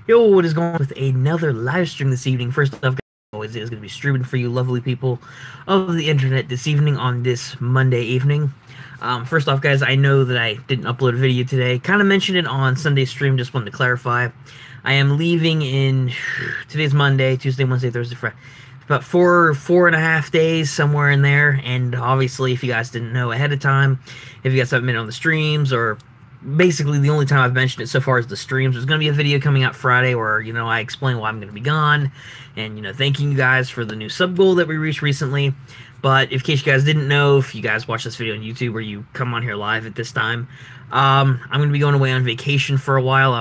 Yo, what is going on with another live stream this evening? First off, always is going to be streaming for you lovely people of the internet this evening on this Monday evening. First off, guys, I know that I didn't upload a video today. Kind of mentioned it on Sunday's stream, just wanted to clarify. I am leaving in, today's Monday, Tuesday, Wednesday, Thursday, Friday. About four and a half days, somewhere in there. And obviously, if you guys didn't know ahead of time, if you guys haven't been on the streams, or basically the only time I've mentioned it so far is the streams. There's going to be a video coming out Friday where, I explain why I'm going to be gone and, thanking you guys for the new sub goal that we reached recently. But in case you guys didn't know, if you guys watch this video on YouTube or you come on here live at this time, I'm going to be going away on vacation for a while.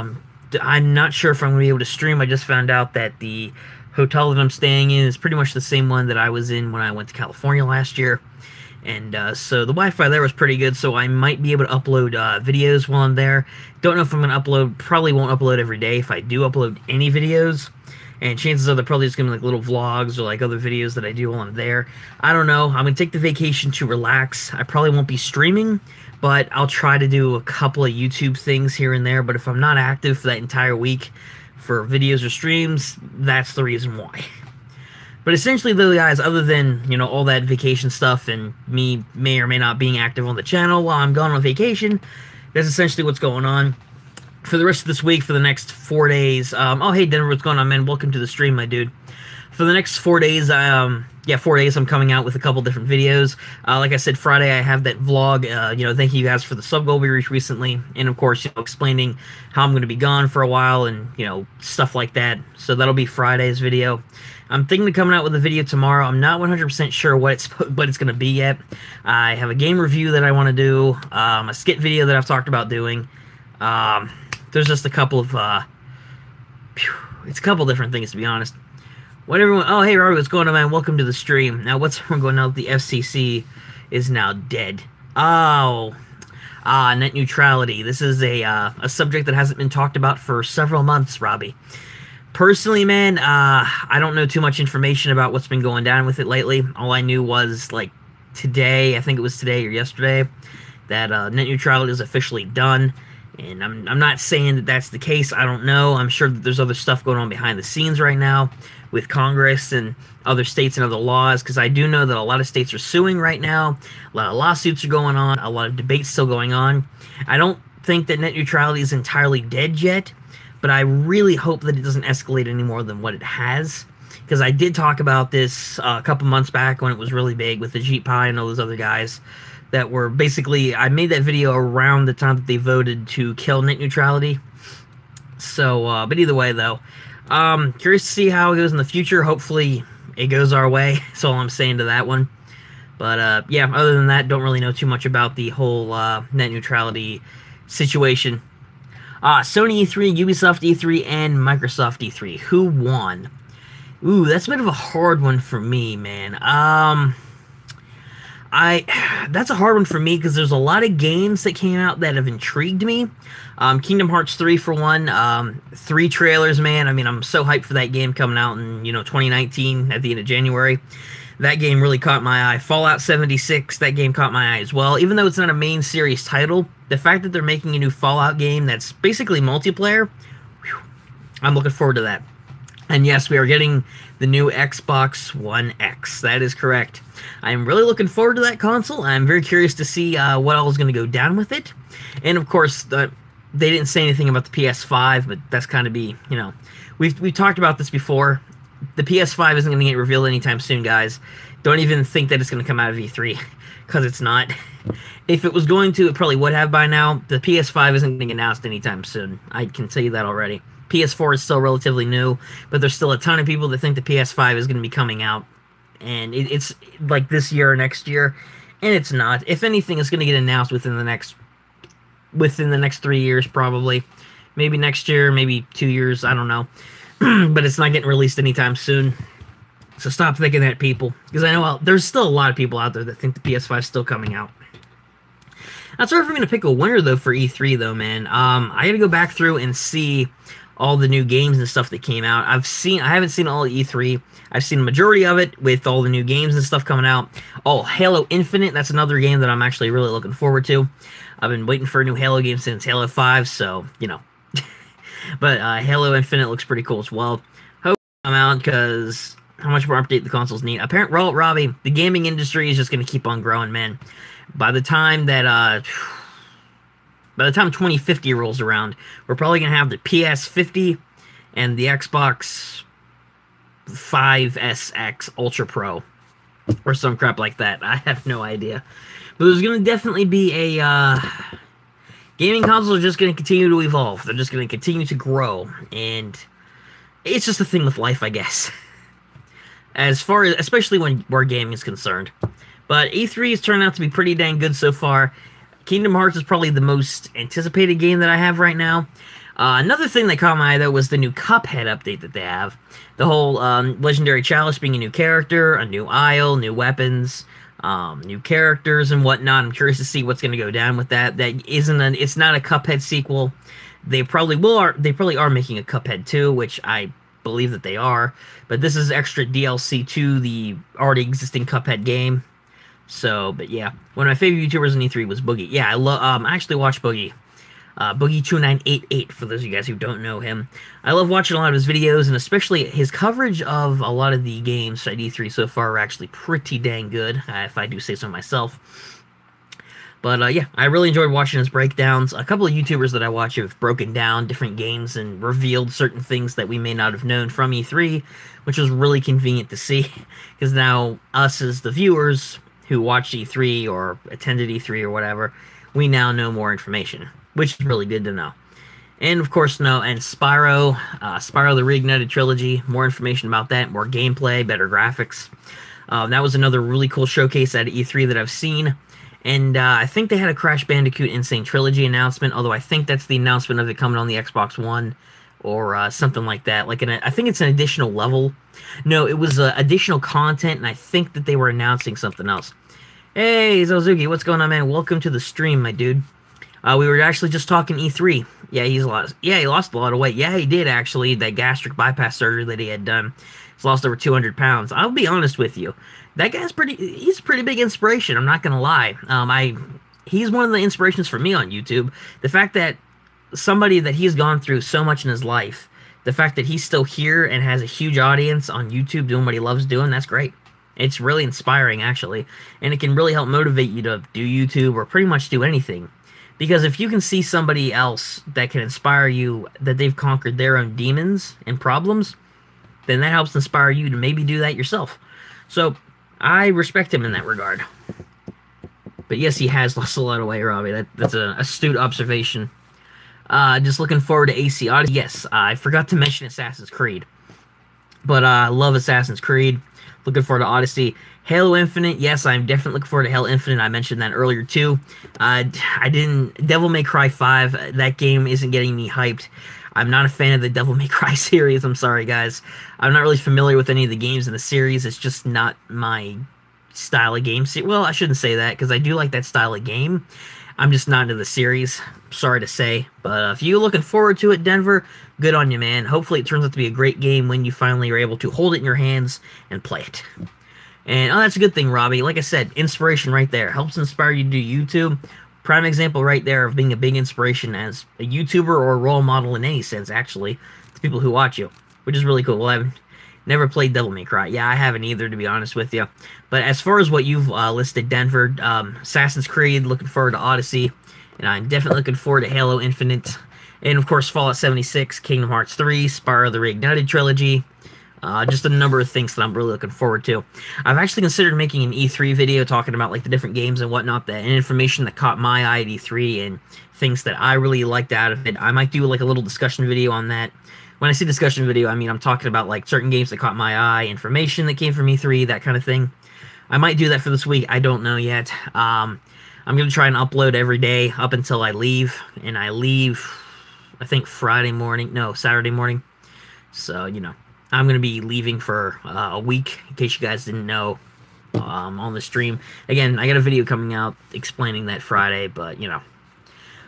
I'm not sure if I'm going to be able to stream. I just found out that the hotel that I'm staying in is pretty much the same one that I was in when I went to California last year. And so the Wi-Fi there was pretty good, so I might be able to upload videos while I'm there. Don't know if I'm going to upload, probably won't upload every day if I do upload any videos. And chances are they're probably just going to be like little vlogs or like other videos that I do while I'm there. I don't know. I'm going to take the vacation to relax. I probably won't be streaming, but I'll try to do a couple of YouTube things here and there. But if I'm not active for that entire week for videos or streams, that's the reason why. But essentially, though, guys, other than, all that vacation stuff and me may or may not being active on the channel while I'm gone on vacation, that's essentially what's going on. For the rest of this week, for the next 4 days, oh, hey, Denver, what's going on, man? Welcome to the stream, my dude. For the next 4 days, 4 days, I'm coming out with a couple different videos. Like I said, Friday, I have that vlog, thanking you guys for the sub goal we reached recently, and of course, explaining how I'm going to be gone for a while and, stuff like that. So that'll be Friday's video. I'm thinking of coming out with a video tomorrow. I'm not 100% sure what it's going to be yet. I have a game review that I want to do, a skit video that I've talked about doing. There's just a couple of, it's a couple different things, to be honest. Oh, hey, Robert, what's going on, man? Welcome to the stream. Now, what's going on with the FCC is now dead. Oh, net neutrality. This is a subject that hasn't been talked about for several months, Robbie. Personally, man, I don't know too much information about what's been going down with it lately. All I knew was, like, today, I think it was today or yesterday, that net neutrality is officially done. And I'm not saying that that's the case. I don't know. I'm sure that there's other stuff going on behind the scenes right now with Congress and other states and other laws, because I do know that a lot of states are suing right now. A lot of lawsuits are going on. A lot of debates still going on. I don't think that net neutrality is entirely dead yet, but I really hope that it doesn't escalate any more than what it has, because I did talk about this a couple months back when it was really big with Ajit Pai and all those other guys that were basically, I made that video around the time that they voted to kill net neutrality. So, but either way, though, curious to see how it goes in the future. Hopefully, it goes our way. That's all I'm saying to that one. But, yeah, other than that, don't really know too much about the whole net neutrality situation. Sony E3, Ubisoft E3, and Microsoft E3. Who won? Ooh, that's a bit of a hard one for me, man. That's a hard one for me because there's a lot of games that came out that have intrigued me. Kingdom Hearts 3 for one. 3 trailers, man. I mean, I'm so hyped for that game coming out in, 2019 at the end of January. That game really caught my eye. Fallout 76, that game caught my eye as well. Even though it's not a main series title, the fact that they're making a new Fallout game that's basically multiplayer, whew, I'm looking forward to that. And yes, we are getting the new Xbox One X. That is correct. I'm really looking forward to that console. I'm very curious to see what all is going to go down with it. And of course, they didn't say anything about the PS5, but that's kind of we've talked about this before. The PS5 isn't going to get revealed anytime soon, guys. Don't even think that it's going to come out of E3, because it's not. If it was going to, it probably would have by now. The PS5 isn't going to get announced anytime soon. I can tell you that already. PS4 is still relatively new, but there's still a ton of people that think the PS5 is going to be coming out, and it's like this year or next year, and it's not. If anything, it's going to get announced within the next 3 years, probably. Maybe next year, maybe 2 years, I don't know. But it's not getting released anytime soon. So stop thinking that, people, because I know there's still a lot of people out there that think the PS5 is still coming out. That's hard for me to pick a winner, though, for E3, though, man. I got to go back through and see all the new games and stuff that came out. I haven't seen all of E3. I've seen the majority of it with all the new games and stuff coming out. Oh, Halo Infinite, that's another game that I'm actually really looking forward to. I've been waiting for a new Halo game since Halo 5, so, But Halo Infinite looks pretty cool as well. Hope come out because how much more update the consoles need. Apparently, well, Robbie, the gaming industry is just going to keep on growing, man. By the time that by the time 2050 rolls around, we're probably going to have the PS50 and the Xbox 5SX Ultra Pro or some crap like that. I have no idea. But there's going to definitely be a gaming consoles are just going to continue to evolve. They're just going to continue to grow, and it's just a thing with life, I guess. As far as, especially where gaming is concerned. But E3 has turned out to be pretty dang good so far. Kingdom Hearts is probably the most anticipated game that I have right now. Another thing that caught my eye, though, was the new Cuphead update that they have. The whole Legendary Chalice being a new character, a new isle, new weapons, new characters and whatnot. I'm curious to see what's going to go down with that. It's not a Cuphead sequel. They probably are making a Cuphead 2, which I believe that they are. But this is extra DLC to the already existing Cuphead game. So, but yeah, one of my favorite YouTubers in E3 was Boogie. Yeah, I actually watched Boogie. Boogie2988, for those of you guys who don't know him. I love watching a lot of his videos, and especially his coverage of a lot of the games at E3 so far are actually pretty dang good, if I do say so myself. But yeah, I really enjoyed watching his breakdowns. A couple of YouTubers that I watch have broken down different games and revealed certain things that we may not have known from E3, which was really convenient to see, because now us as the viewers who watched E3 or attended E3 or whatever, we now know more information, which is really good to know. And of course, Spyro the Reignited Trilogy, more information about that, more gameplay, better graphics. That was another really cool showcase at E3 that I've seen. And I think they had a Crash Bandicoot Insane Trilogy announcement, although I think that's the announcement of it coming on the Xbox One or something like that. I think it's an additional level. No, it was additional content, and I think that they were announcing something else. Hey, Zozuki, what's going on, man? Welcome to the stream, my dude. We were actually just talking E3. Yeah, he lost a lot of weight. Yeah, he did, actually. That gastric bypass surgery that he had done. He's lost over 200 pounds. I'll be honest with you. That guy's he's a pretty big inspiration, I'm not going to lie. He's one of the inspirations for me on YouTube. The fact that somebody that he's gone through so much in his life, the fact that he's still here and has a huge audience on YouTube doing what he loves doing, that's great. It's really inspiring, actually. And it can really help motivate you to do YouTube or pretty much do anything. Because if you can see somebody else that can inspire you, that they've conquered their own demons and problems, then that helps inspire you to maybe do that yourself. So, I respect him in that regard. But yes, he has lost a lot of weight, Robbie. That's an astute observation. Just looking forward to AC Odyssey. Yes, I forgot to mention Assassin's Creed. But I love Assassin's Creed. Looking forward to Odyssey. Halo Infinite, yes, I'm definitely looking forward to Halo Infinite. I mentioned that earlier, too. Devil May Cry 5, that game isn't getting me hyped. I'm not a fan of the Devil May Cry series, I'm sorry, guys. I'm not really familiar with any of the games in the series. It's just not my style of game. Well, I shouldn't say that, because I do like that style of game. I'm just not into the series, sorry to say. But if you're looking forward to it, Denver, good on you, man. Hopefully it turns out to be a great game when you finally are able to hold it in your hands and play it. And, that's a good thing, Robbie. Like I said, inspiration right there. Helps inspire you to do YouTube. Prime example right there of being a big inspiration as a YouTuber or a role model in any sense, actually, to people who watch you, which is really cool. Well, I've never played Devil May Cry. Yeah, I haven't either, to be honest with you. But as far as what you've listed, Denver, Assassin's Creed, looking forward to Odyssey, and I'm definitely looking forward to Halo Infinite, and of course Fallout 76, Kingdom Hearts 3, Spyro the Reignited Trilogy. Just a number of things that I'm really looking forward to. I've actually considered making an E3 video talking about like the different games and whatnot, and information that caught my eye at E3 and things that I really liked out of it. I might do like a little discussion video on that. When I say discussion video, I mean I'm talking about like certain games that caught my eye, information that came from E3, that kind of thing. I might do that for this week. I don't know yet. I'm going to try and upload every day up until I leave, and I leave, I think Saturday morning. So, you know. I'm going to be leaving for a week, in case you guys didn't know, on the stream. Again, I got a video coming out explaining that Friday, but, you know,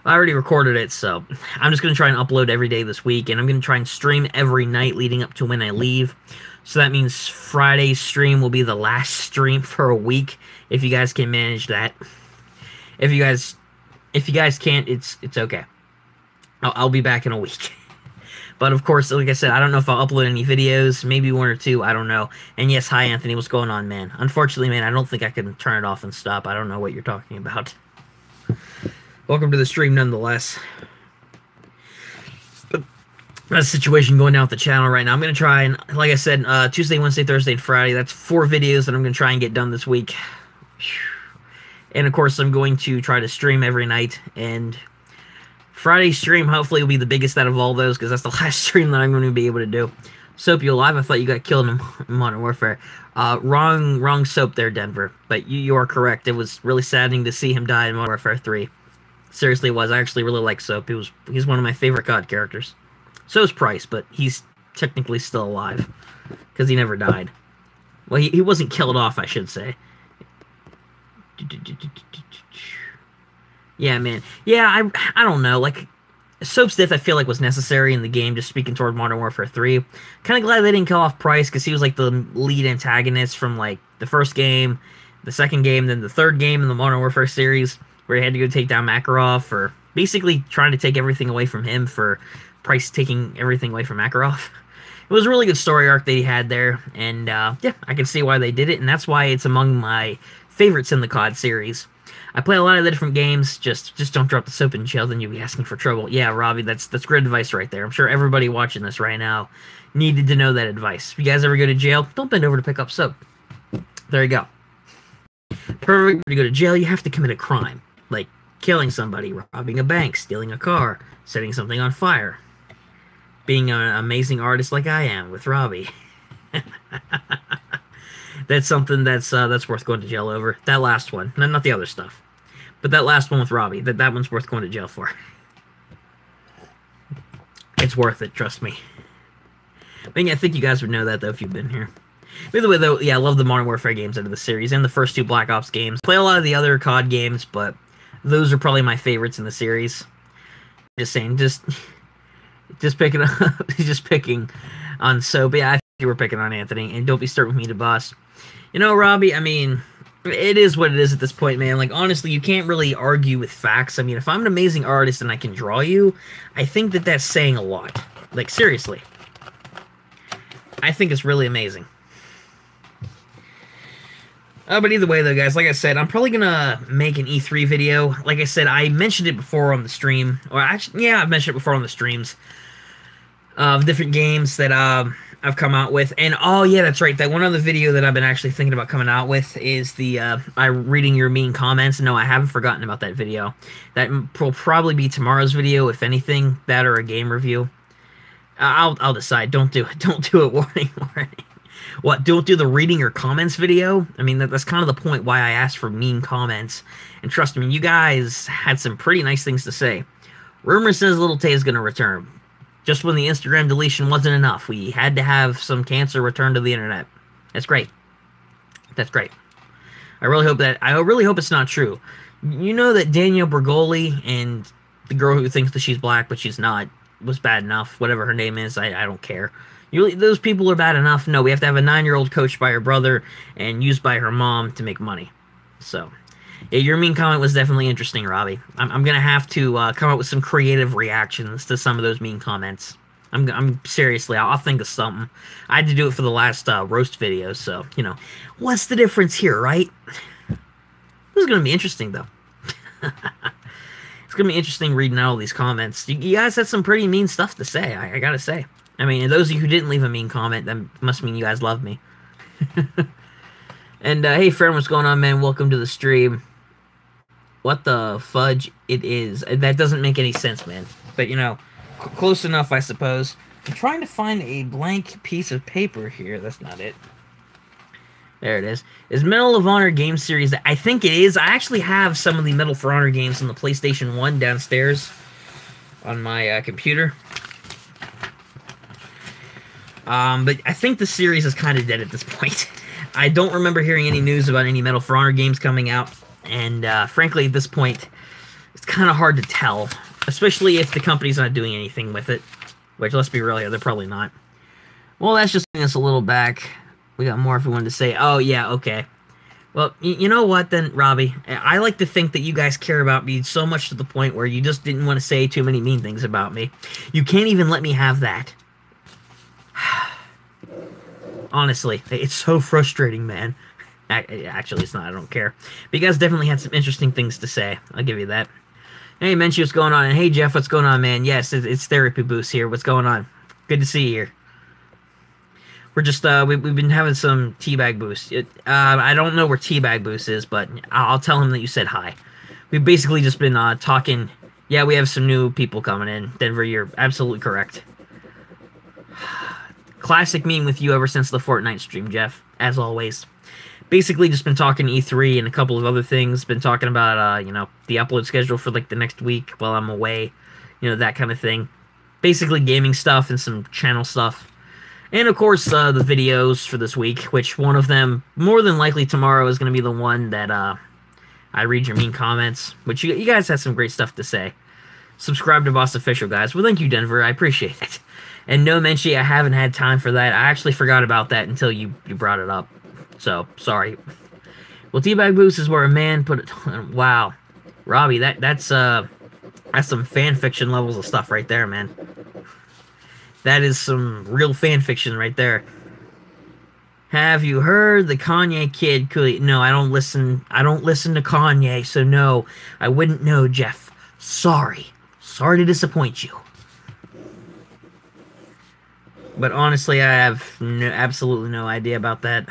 I already recorded it, so I'm just going to try and upload every day this week, and I'm going to try and stream every night leading up to when I leave. So that means Friday's stream will be the last stream for a week, if you guys can manage that. If you guys can't, it's okay. I'll be back in a week. But of course, like I said, I don't know if I'll upload any videos, maybe one or two, I don't know. And yes, hi Anthony, what's going on, man? Unfortunately, man, I don't think I can turn it off and stop. I don't know what you're talking about. Welcome to the stream nonetheless. But that's the situation going down with the channel right now. I'm going to try and, like I said, Tuesday, Wednesday, Thursday, and Friday, that's 4 videos that I'm going to try and get done this week. And of course, I'm going to try to stream every night, and Friday's stream hopefully will be the biggest out of all those, because that's the last stream that I'm going to be able to do. Soap, you alive? I thought you got killed in Modern Warfare. Wrong Soap there, Denver. But you are correct. It was really saddening to see him die in Modern Warfare 3. Seriously, it was. I actually really like Soap. He's one of my favorite COD characters. So is Price, but he's technically still alive, because he never died. Well, he wasn't killed off, I should say. Yeah, man. Yeah, I don't know. Like, Soap's death, I feel like, was necessary in the game, just speaking toward Modern Warfare 3. Kind of glad they didn't kill off Price, because he was, like, the lead antagonist from, like, the first game, the second game, then the third game in the Modern Warfare series, where he had to go take down Makarov, for basically trying to take everything away from him, for Price taking everything away from Makarov. It was a really good story arc that he had there, and, yeah, I can see why they did it, and that's why it's among my favorites in the COD series. I play a lot of the different games. Just don't drop the Soap in jail, then you'll be asking for trouble. Yeah, Robbie, that's great advice right there. I'm sure everybody watching this right now needed to know that advice. If you guys ever go to jail, don't bend over to pick up Soap. There you go. Perfect. To go to jail, you have to commit a crime, like killing somebody, robbing a bank, stealing a car, setting something on fire, being an amazing artist like I am with Robbie. That's something that's worth going to jail over. That last one, not the other stuff, but that last one with Robbie. That one's worth going to jail for. It's worth it, trust me. But yeah, I think you guys would know that though if you've been here. By the way, though, yeah, I love the Modern Warfare games out of the series and the first 2 Black Ops games. Play a lot of the other COD games, but those are probably my favorites in the series. Just saying, just picking on Soap. Yeah, I think you were picking on Anthony, and don't be starting with me to boss. You know, Robbie, I mean, it is what it is at this point, man. Like, honestly, you can't really argue with facts. I mean, if I'm an amazing artist and I can draw you, I think that that's saying a lot. Like, seriously. I think it's really amazing. But either way, though, guys, like I said, I'm probably going to make an E3 video. Like I said, I mentioned it before on the stream. Or actually, yeah, I've mentioned it before on the streams. Of different games that I've come out with. And, oh, yeah, that's right. That one other video that I've been actually thinking about coming out with is the reading your mean comments. No, I haven't forgotten about that video. That will probably be tomorrow's video, if anything. That or a game review. I'll decide. Don't do it. Don't do it. Warning. What? Don't do the reading your comments video? I mean, that's kind of the point why I asked for mean comments. And trust me, you guys had some pretty nice things to say. Rumor says Little Tay is going to return. Just when the Instagram deletion wasn't enough, we had to have some cancer return to the internet. That's great. That's great. I really hope it's not true. You know that Danielle Bergoli and the girl who thinks that she's black but she's not was bad enough. Whatever her name is, I don't care. Those people are bad enough. No, we have to have a 9-year-old coached by her brother and used by her mom to make money. So, yeah, your mean comment was definitely interesting, Robbie. I'm going to have to come up with some creative reactions to some of those mean comments. I'm seriously, I'll think of something. I had to do it for the last roast video, so, you know, what's the difference here, right? This is going to be interesting, though. It's going to be interesting reading out all these comments. You guys had some pretty mean stuff to say, I got to say. I mean, and those of you who didn't leave a mean comment, that must mean you guys love me. And, hey, friend, what's going on, man? Welcome to the stream. What the fudge it is. That doesn't make any sense, man. But, you know, close enough, I suppose. I'm trying to find a blank piece of paper here. That's not it. There it is. Is Medal of Honor game series? I think it is. I actually have some of the Medal for Honor games on the PlayStation 1 downstairs on my computer. But I think the series is kind of dead at this point. I don't remember hearing any news about any Medal for Honor games coming out. And, frankly, at this point, it's kind of hard to tell. Especially if the company's not doing anything with it. Which, let's be real here, they're probably not. Well, that's just bringing us a little back. We got more if we wanted to say. Oh, yeah, okay. Well, you know what then, Robbie? I like to think that you guys care about me so much to the point where you just didn't want to say too many mean things about me. You can't even let me have that. Honestly, it's so frustrating, man. Actually, it's not. I don't care. But you guys definitely had some interesting things to say. I'll give you that. Hey, Menchie, what's going on? And hey, Jeff, what's going on, man? Yes, it's Therapy Boost here. What's going on? Good to see you here. We're just, we've been having some Teabag Boost. I don't know where Teabag Boost is, but I'll tell him that you said hi. We've basically just been talking. Yeah, we have some new people coming in. Denver, you're absolutely correct. Classic meeting with you ever since the Fortnite stream, Jeff, as always. Basically just been talking E3 and a couple of other things. Been talking about, you know, the upload schedule for, like, the next week while I'm away. You know, that kind of thing. Basically gaming stuff and some channel stuff. And, of course, the videos for this week, which one of them, more than likely tomorrow, is going to be the one that I read your mean comments, which you guys had some great stuff to say. Subscribe to Boss Official, guys. Well, thank you, Denver. I appreciate it. And no, Menchie, I haven't had time for that. I actually forgot about that until you brought it up. So, sorry. Well, Teabag Boost is where a man put it... Wow. Robbie, that's some fan fiction levels of stuff right there, man. That is some real fan fiction right there. Have you heard the Kanye kid could... No, I don't listen to Kanye, so no, I wouldn't know, Jeff. Sorry. Sorry to disappoint you. But honestly, I have absolutely no idea about that.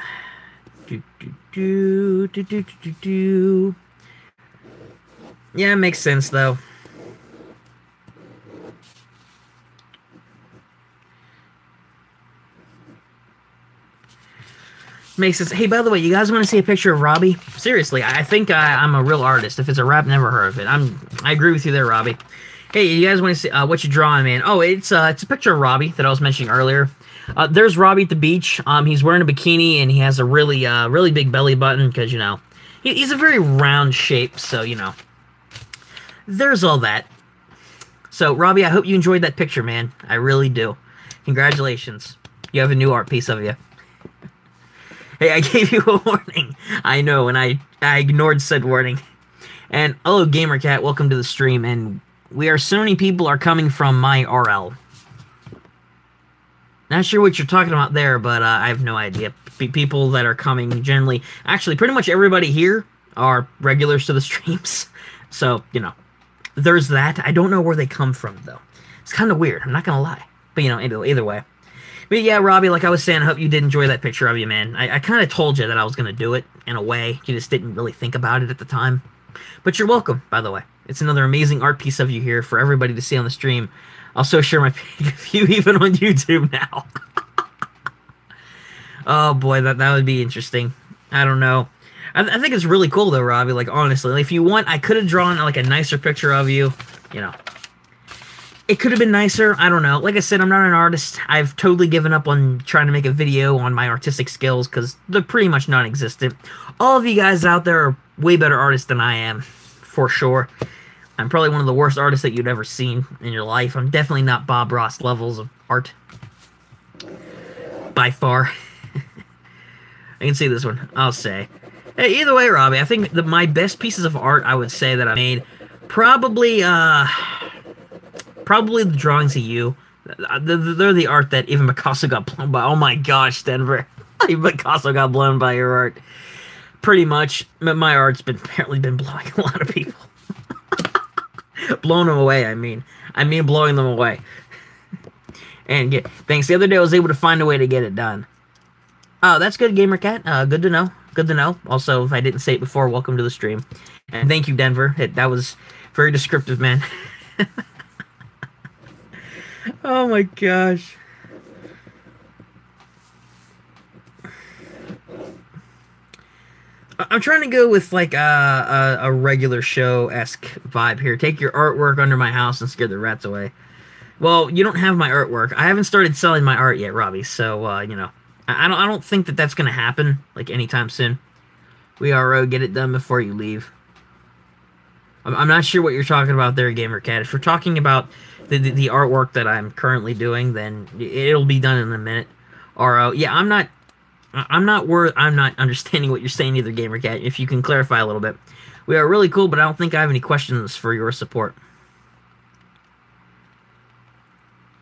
Yeah, it makes sense, though. Makes sense. Hey, by the way, you guys want to see a picture of Robbie? Seriously, I think I'm a real artist. If it's a rap, never heard of it. I agree with you there, Robbie. Hey, you guys want to see what you drawing, man? Oh, it's a picture of Robbie that I was mentioning earlier. There's Robbie at the beach. He's wearing a bikini and he has a really big belly button because, you know, he's a very round shape. So, you know, there's all that. So, Robbie, I hope you enjoyed that picture, man. I really do. Congratulations. You have a new art piece of you. Hey, I gave you a warning. I know, and I ignored said warning. And hello, GamerCat. Welcome to the stream. And we are so many people are coming from my RL. Not sure what you're talking about there, but I have no idea. People that are coming generally... Actually, pretty much everybody here are regulars to the streams. So, you know, there's that. I don't know where they come from, though. It's kind of weird. I'm not going to lie. But, you know, either way. But yeah, Robbie, like I was saying, I hope you did enjoy that picture of you, man. I kind of told you that I was going to do it, in a way. You just didn't really think about it at the time. But you're welcome, by the way. It's another amazing art piece of you here for everybody to see on the stream. I'll so share my pic of you even on YouTube now. Oh boy, that would be interesting. I don't know. I think it's really cool though, Robbie. Like honestly, like, if you want, I could have drawn like a nicer picture of you. You know, it could have been nicer. I don't know. Like I said, I'm not an artist. I've totally given up on trying to make a video on my artistic skills because they're pretty much non-existent. All of you guys out there are way better artists than I am, for sure. I'm probably one of the worst artists that you'd ever seen in your life. I'm definitely not Bob Ross levels of art. By far. I can see this one, I'll say. Hey, either way, Robbie, I think my best pieces of art I would say that I made, probably the drawings of you. They're the art that even Picasso got blown by. Oh my gosh, Denver. Even Picasso got blown by your art. Pretty much. My art's apparently been blowing a lot of people. Blowing them away, I mean blowing them away. And yeah, thanks. The other day I was able to find a way to get it done. Oh, that's good, GamerCat. Good to know. Good to know. Also, if I didn't say it before, welcome to the stream. And thank you, Denver. That was very descriptive, man. Oh my gosh. I'm trying to go with like a regular show-esque vibe here. Take your artwork under my house and scare the rats away. Well, you don't have my artwork. I haven't started selling my art yet, Robbie. So you know, I don't think that that's gonna happen like anytime soon. We are get it done before you leave. I'm not sure what you're talking about there, GamerCat. If we're talking about the artwork that I'm currently doing, then it'll be done in a minute. Or yeah, I'm not I'm not understanding what you're saying either, GamerCat. If you can clarify a little bit. We are really cool, but I don't think I have any questions for your support.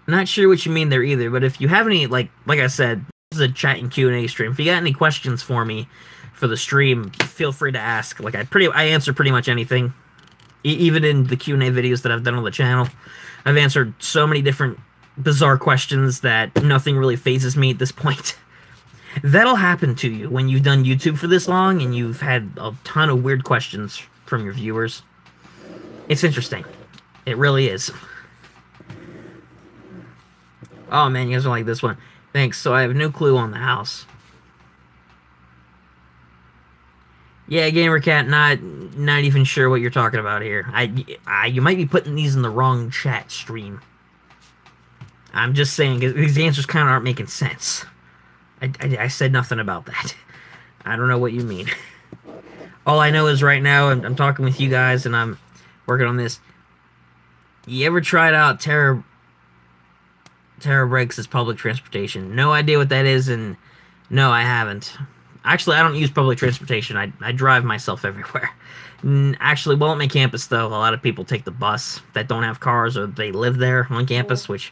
Not sure what you mean there either, but if you have any, like I said, this is a chat and Q&A stream. If you got any questions for me for the stream, feel free to ask. Like I answer pretty much anything, even in the Q&A videos that I've done on the channel. I've answered so many different bizarre questions that nothing really phases me at this point. That'll happen to you when you've done YouTube for this long and you've had a ton of weird questions from your viewers. It's interesting. It really is. Oh man, you guys don't like this one. Thanks. So I have no clue on the house. Yeah, GamerCat, not even sure what you're talking about here. You might be putting these in the wrong chat stream. I'm just saying, these answers kind of aren't making sense. I said nothing about that. I don't know what you mean. All I know is right now I'm talking with you guys and I'm working on this. You ever tried out Terra Breaks as public transportation? No idea what that is, and no, I haven't. Actually, I don't use public transportation. I drive myself everywhere. Actually, well, at my campus, though, a lot of people take the bus that don't have cars or they live there on campus, which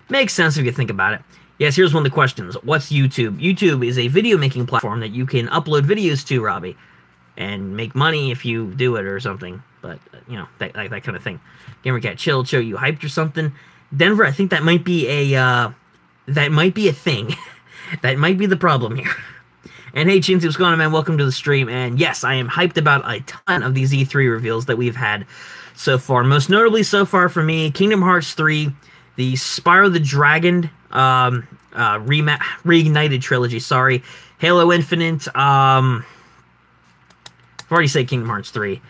makes sense if you think about it. Yes, here's one of the questions. What's YouTube? YouTube is a video making platform that you can upload videos to, Robbie, and make money if you do it or something. But, you know, that kind of thing. GamerCat, chill, you hyped or something? Denver, I think that might be a thing. That might be the problem here. And hey, Chinsey, what's going on, man? Welcome to the stream. And yes, I am hyped about a ton of these E3 reveals that we've had so far. Most notably so far for me, Kingdom Hearts 3, the Spyro the Dragon reignited trilogy, sorry. Halo Infinite, I've already said Kingdom Hearts 3.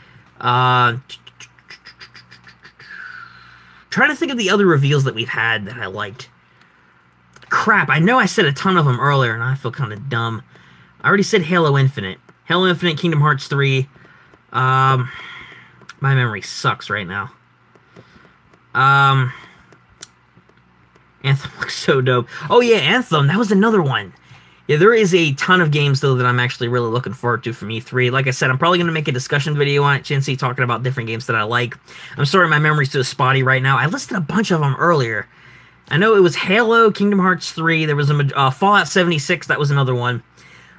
Trying to think of the other reveals that we've had that I liked. Crap, I know I said a ton of them earlier, and I feel kind of dumb. I already said Halo Infinite. Halo Infinite, Kingdom Hearts 3. My memory sucks right now. Anthem looks so dope. Oh yeah, Anthem, that was another one. Yeah, there is a ton of games, though, that I'm actually really looking forward to from E3. Like I said, I'm probably going to make a discussion video on it, Chinsey, talking about different games that I like. I'm sorry my memory's so spotty right now. I listed a bunch of them earlier. I know it was Halo, Kingdom Hearts 3, there was a Fallout 76, that was another one.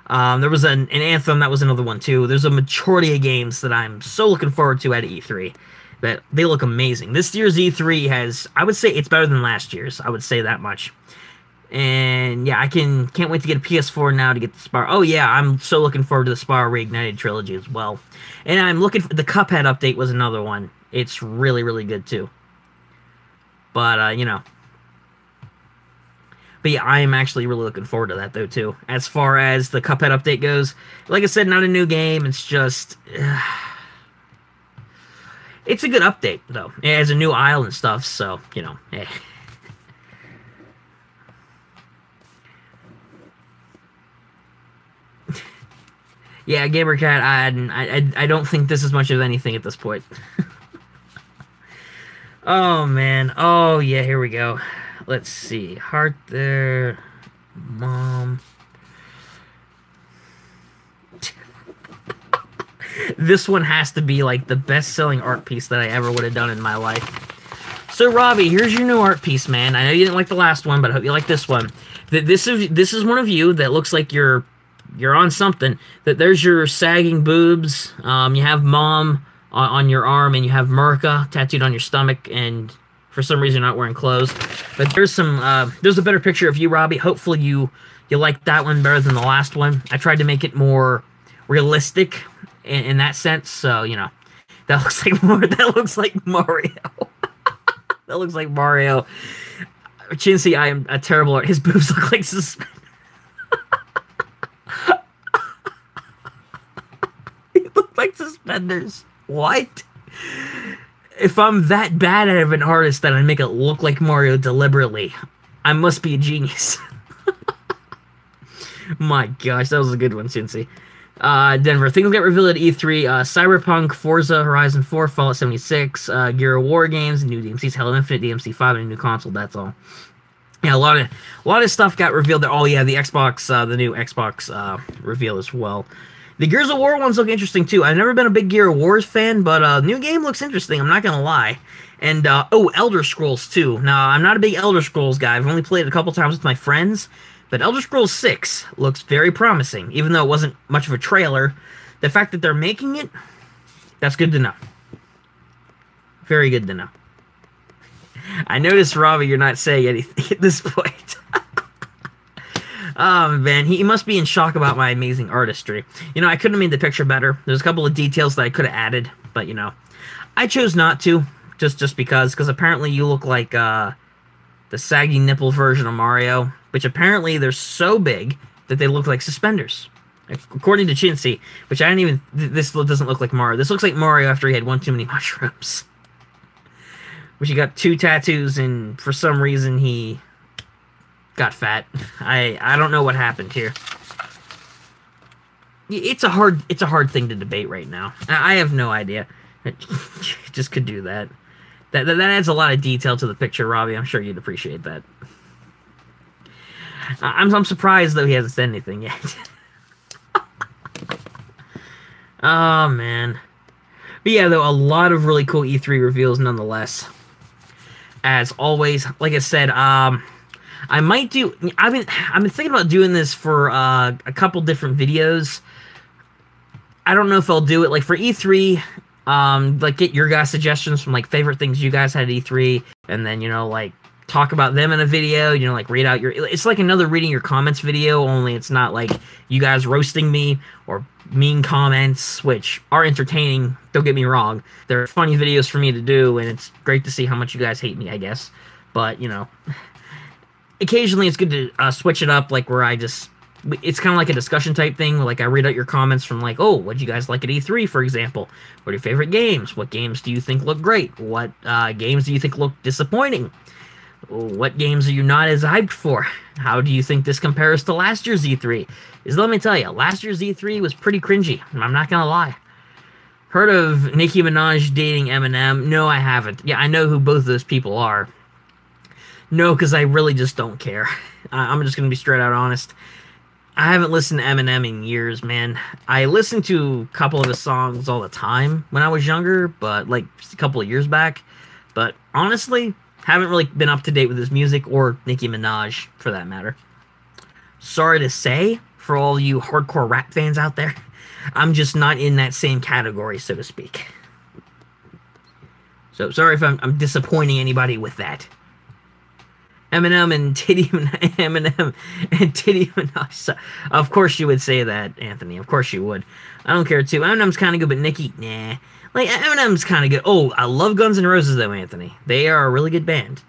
There was an Anthem, that was another one too. There's a majority of games that I'm so looking forward to at E3. That they look amazing. This year's E3 has, I would say it's better than last year's. I would say that much. And yeah, I can't wait to get a PS4 now to get the Spyro. Oh yeah, I'm so looking forward to the Spyro Reignited trilogy as well. And I'm looking for the Cuphead update was another one. It's really, really good too. But you know. But yeah, I am actually really looking forward to that, though, too. As far as the Cuphead update goes, like I said, not a new game. It's just... it's a good update, though. It has a new aisle and stuff, so, you know, hey. Yeah, GamerCat, I don't think this is much of anything at this point. Oh, man. Oh, yeah, here we go. Let's see. Heart there. Mom. This one has to be like the best-selling art piece that I ever would have done in my life. So, Robbie, here's your new art piece, man. I know you didn't like the last one, but I hope you like this one. This is one of you that looks like you're on something. That there's your sagging boobs. You have Mom on your arm, and you have Murka tattooed on your stomach, and for some reason, you're not wearing clothes. But there's a better picture of you, Robbie. Hopefully you like that one better than the last one. I tried to make it more realistic in that sense. So, you know, that looks like Mario. That looks like Mario. Chinsey, I am a terrible art. His boobs look like suspenders. He look like suspenders. What? If I'm that bad at an artist that I make it look like Mario deliberately, I must be a genius. My gosh, that was a good one, Cincy. Denver, things get revealed at E3. Cyberpunk, Forza Horizon 4, Fallout 76, Gear of War games, new DMCs, Halo Infinite, DMC 5, and a new console, that's all. Yeah, a lot of stuff got revealed. That, oh yeah, the Xbox, the new Xbox reveal as well. The Gears of War ones look interesting too. I've never been a big Gear of Wars fan, but new game looks interesting. I'm not gonna lie. And oh, Elder Scrolls 2. Now I'm not a big Elder Scrolls guy. I've only played it a couple times with my friends, but Elder Scrolls 6 looks very promising. Even though it wasn't much of a trailer, the fact that they're making it, that's good to know. Very good to know. I noticed, Robbie, you're not saying anything at this point. Oh, man, he must be in shock about my amazing artistry. You know, I couldn't have made the picture better. There's a couple of details that I could have added, but, you know, I chose not to, just because apparently you look like the saggy nipple version of Mario, which apparently they're so big that they look like suspenders. According to Chintzy, which I didn't even... This doesn't look like Mario. This looks like Mario after he had one too many mushrooms. Which he got 2 tattoos, and for some reason he got fat. I don't know what happened here. It's a hard thing to debate right now. I have no idea. Just could do that. That adds a lot of detail to the picture, Robbie. I'm sure you'd appreciate that. I'm surprised though he hasn't said anything yet. Oh man. But yeah, though, a lot of really cool E3 reveals nonetheless. As always, like I said, I might do... I've been thinking about doing this for a couple different videos. I don't know if I'll do it, like, for E3, like, get your guys' suggestions from, like, favorite things you guys had at E3, and then, you know, like, talk about them in a video, you know, like, read out your... It's like another reading your comments video, only it's not, like, you guys roasting me, or mean comments, which are entertaining, don't get me wrong. They're funny videos for me to do, and it's great to see how much you guys hate me, I guess. But, you know... Occasionally, it's good to switch it up, like, where I just... It's kind of like a discussion type thing, like, I read out your comments from, like, oh, what'd you guys like at E3, for example? What are your favorite games? What games do you think look great? What games do you think look disappointing? What games are you not as hyped for? How do you think this compares to last year's E3? Let me tell you, last year's E3 was pretty cringy, I'm not gonna lie. Heard of Nicki Minaj dating Eminem? No, I haven't. Yeah, I know who both those people are. No, because I really just don't care. I'm just going to be straight out honest. I haven't listened to Eminem in years, man. I listened to a couple of his songs all the time when I was younger, but like just a couple of years back. But honestly, haven't really been up to date with his music or Nicki Minaj, for that matter. Sorry to say, for all you hardcore rap fans out there, I'm just not in that same category, so to speak. So sorry if I'm disappointing anybody with that. Eminem and Titty Minaj. Of course you would say that, Anthony. Of course you would. I don't care too. Eminem's kind of good, but Nicki, nah. Like, Eminem's kind of good. Oh, I love Guns N' Roses, though, Anthony. They are a really good band.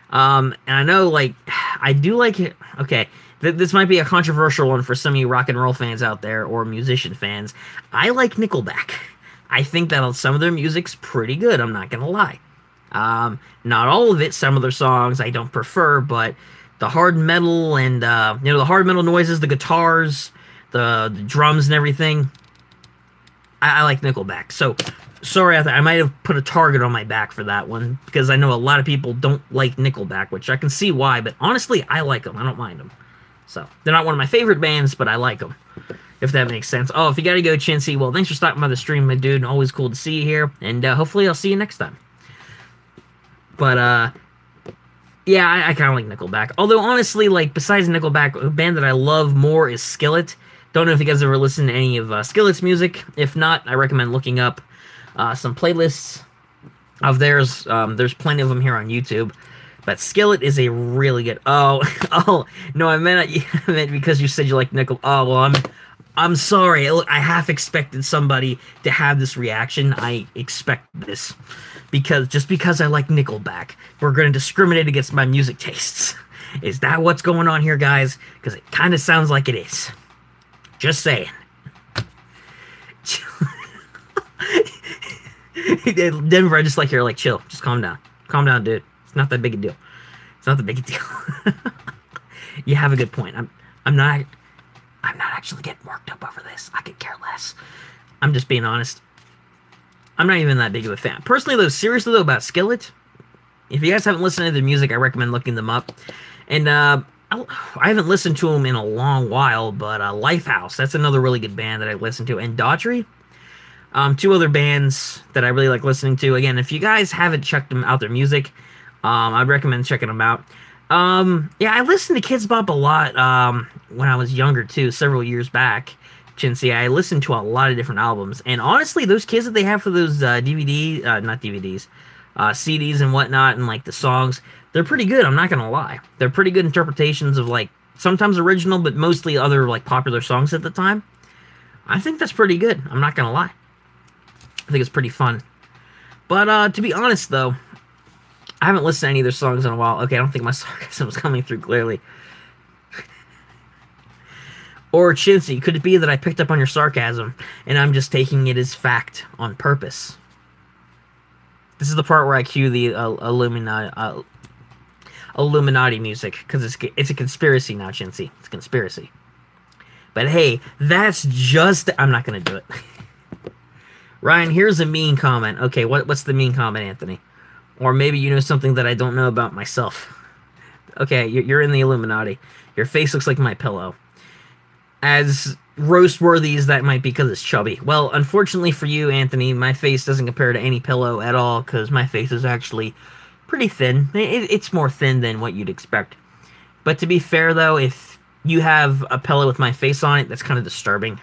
And I know, like, I do like it. Okay, this might be a controversial one for some of you rock and roll fans out there, or musician fans. I like Nickelback. I think that some of their music's pretty good, I'm not gonna lie. Not all of it, some of their songs I don't prefer, but the hard metal and, you know, the hard metal noises, the guitars, the drums and everything, I like Nickelback. So, sorry, I might have put a target on my back for that one, because I know a lot of people don't like Nickelback, which I can see why, but honestly, I like them. I don't mind them. So, they're not one of my favorite bands, but I like them, if that makes sense. Oh, if you gotta go, Chintzy, well, thanks for stopping by the stream, my dude. Always cool to see you here, and hopefully I'll see you next time. But, yeah, I kind of like Nickelback. Although, honestly, like, besides Nickelback, a band that I love more is Skillet. Don't know if you guys ever listened to any of Skillet's music. If not, I recommend looking up some playlists of theirs. There's plenty of them here on YouTube. But Skillet is a really good... Oh, no, I meant because you said you like Nickel... Oh, well, I'm sorry. I half expected somebody to have this reaction. I expect this. Just because I like Nickelback, we're going to discriminate against my music tastes. Is that what's going on here, guys? Because it kind of sounds like it is. Just saying. Denver, I just like here, like, chill. Just calm down. Calm down, dude. It's not that big a deal. It's not that big a deal. You have a good point. I'm not actually getting worked up over this. I could care less. I'm just being honest. I'm not even that big of a fan. Personally, though, seriously, though, about Skillet, if you guys haven't listened to their music, I recommend looking them up. And I haven't listened to them in a long while, but Lifehouse, that's another really good band that I listened to. And Daughtry, two other bands that I really like listening to. Again, if you guys haven't checked them out, their music, I'd recommend checking them out. Yeah, I listened to Kids Bop a lot when I was younger too, several years back. Chintzy, I listened to a lot of different albums, and honestly, those kids that they have for those not DVDs, CDs and whatnot, and like the songs, they're pretty good. I'm not gonna lie, they're pretty good interpretations of like sometimes original, but mostly other like popular songs at the time. I think that's pretty good. I'm not gonna lie. I think it's pretty fun. But to be honest, though, I haven't listened to any of their songs in a while. Okay, I don't think my sarcasm was coming through clearly. Or Chintzy, could it be that I picked up on your sarcasm and I'm just taking it as fact on purpose? This is the part where I cue the Illuminati music, because it's a conspiracy now, Chintzy. It's a conspiracy. But hey, that's just... I'm not going to do it. Ryan, here's a mean comment. Okay, what's the mean comment, Anthony? Or maybe you know something that I don't know about myself. Okay, you're in the Illuminati. Your face looks like my pillow. As roast-worthy as that might be because it's chubby. Well, unfortunately for you, Anthony, my face doesn't compare to any pillow at all, because my face is actually pretty thin. It's more thin than what you'd expect. But to be fair, though, if you have a pillow with my face on it, that's kind of disturbing.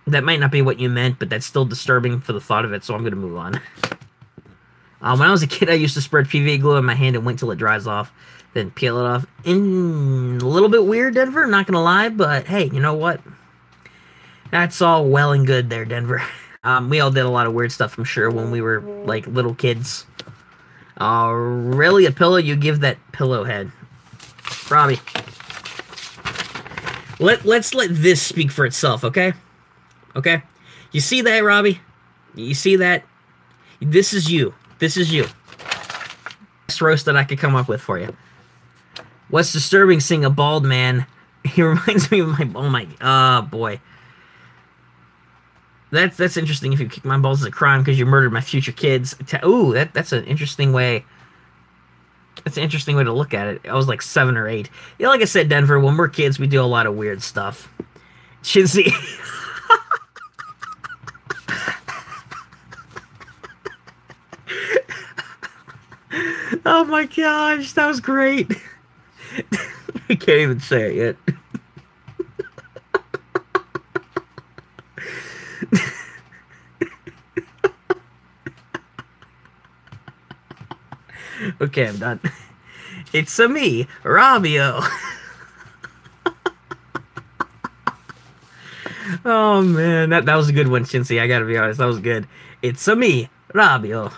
That might not be what you meant, but that's still disturbing for the thought of it, so I'm going to move on. When I was a kid, I used to spread PVA glue in my hand and wait till it dries off, then peel it off. A little bit weird, Denver, not going to lie, but hey, you know what? That's all well and good there, Denver. We all did a lot of weird stuff, I'm sure, when we were, like, little kids. Really, a pillow? You give that pillow head. Robbie. Let's let this speak for itself, okay? Okay? You see that, Robbie? You see that? This is you. This is you. Best roast that I could come up with for you. What's disturbing seeing a bald man? He reminds me of my... Oh my... Oh, boy. That's interesting. If you kick my balls as a crime because you murdered my future kids. Ooh, that's an interesting way. That's an interesting way to look at it. I was like 7 or 8. Yeah, like I said, Denver, when we're kids, we do a lot of weird stuff. Chintzy. Oh my gosh, that was great. I can't even say it yet. Okay, I'm done. It's a me, Robbio. Oh man, that was a good one, Chintzy. I gotta be honest, that was good. It's a me, Robbio.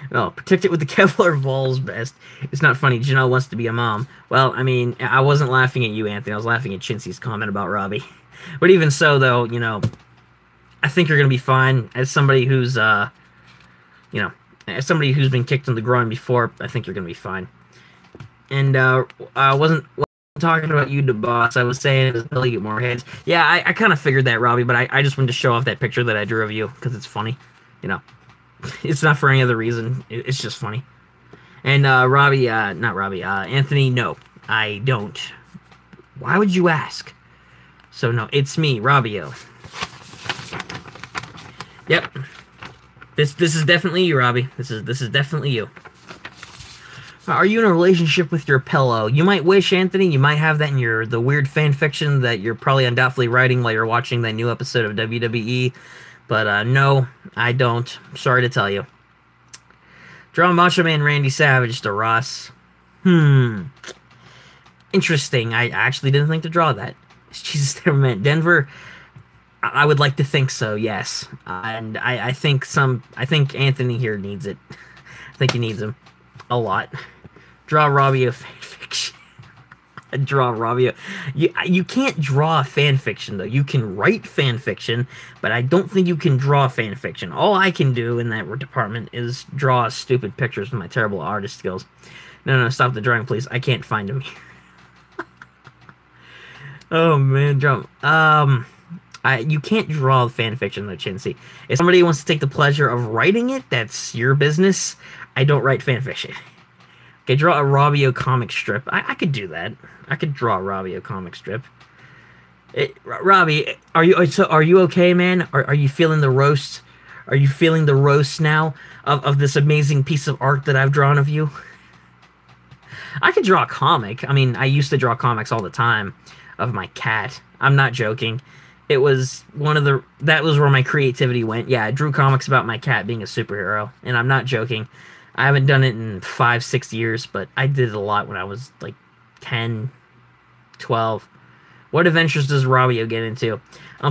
No, protect it with the Kevlar balls best. It's not funny. Janelle wants to be a mom. Well, I mean, I wasn't laughing at you, Anthony. I was laughing at Chintzy's comment about Robbie. But even so, though, you know, I think you're gonna be fine. As somebody who's, you know, as somebody who's been kicked in the groin before, I think you're gonna be fine. And I wasn't talking about you, the boss. I was saying does Billy get more heads? Yeah, I kind of figured that, Robbie. But I just wanted to show off that picture that I drew of you because it's funny, you know. It's not for any other reason. It's just funny. And Robbie, not Robbie, Anthony, no, I don't. Why would you ask? So no, it's me, Robbio. Yep. This is definitely you, Robbie. This is definitely you. Are you in a relationship with your pillow? You might wish, Anthony. You might have that in the weird fan fiction that you're probably undoubtedly writing while you're watching that new episode of WWE. But no, I don't. Sorry to tell you. Draw Macho Man Randy Savage to Ross. Interesting. I actually didn't think to draw that. Jesus, never meant Denver. I would like to think so, yes. And I think Anthony here needs it. I think he needs him a lot. Draw Robbie a fanfiction. Draw Robbie. You can't draw fan fiction, though. You can write fan fiction, but I don't think you can draw fan fiction. All I can do in that department is draw stupid pictures with my terrible artist skills. No, stop the drawing, please. I can't find him. Oh, man, drum. You can't draw fan fiction, though, Chintzy. If somebody wants to take the pleasure of writing it, that's your business. I don't write fan fiction. Okay, draw a Robbio comic strip. I could do that. I could draw a Robbio comic strip. Robbie, are you okay, man? Are you feeling the roast? Are you feeling the roast now of this amazing piece of art that I've drawn of you? I could draw a comic. I mean, I used to draw comics all the time of my cat. I'm not joking. It was that was where my creativity went. Yeah, I drew comics about my cat being a superhero, and I'm not joking. I haven't done it in 5, 6 years, but I did it a lot when I was like 10, 12. What adventures does Robbio get into?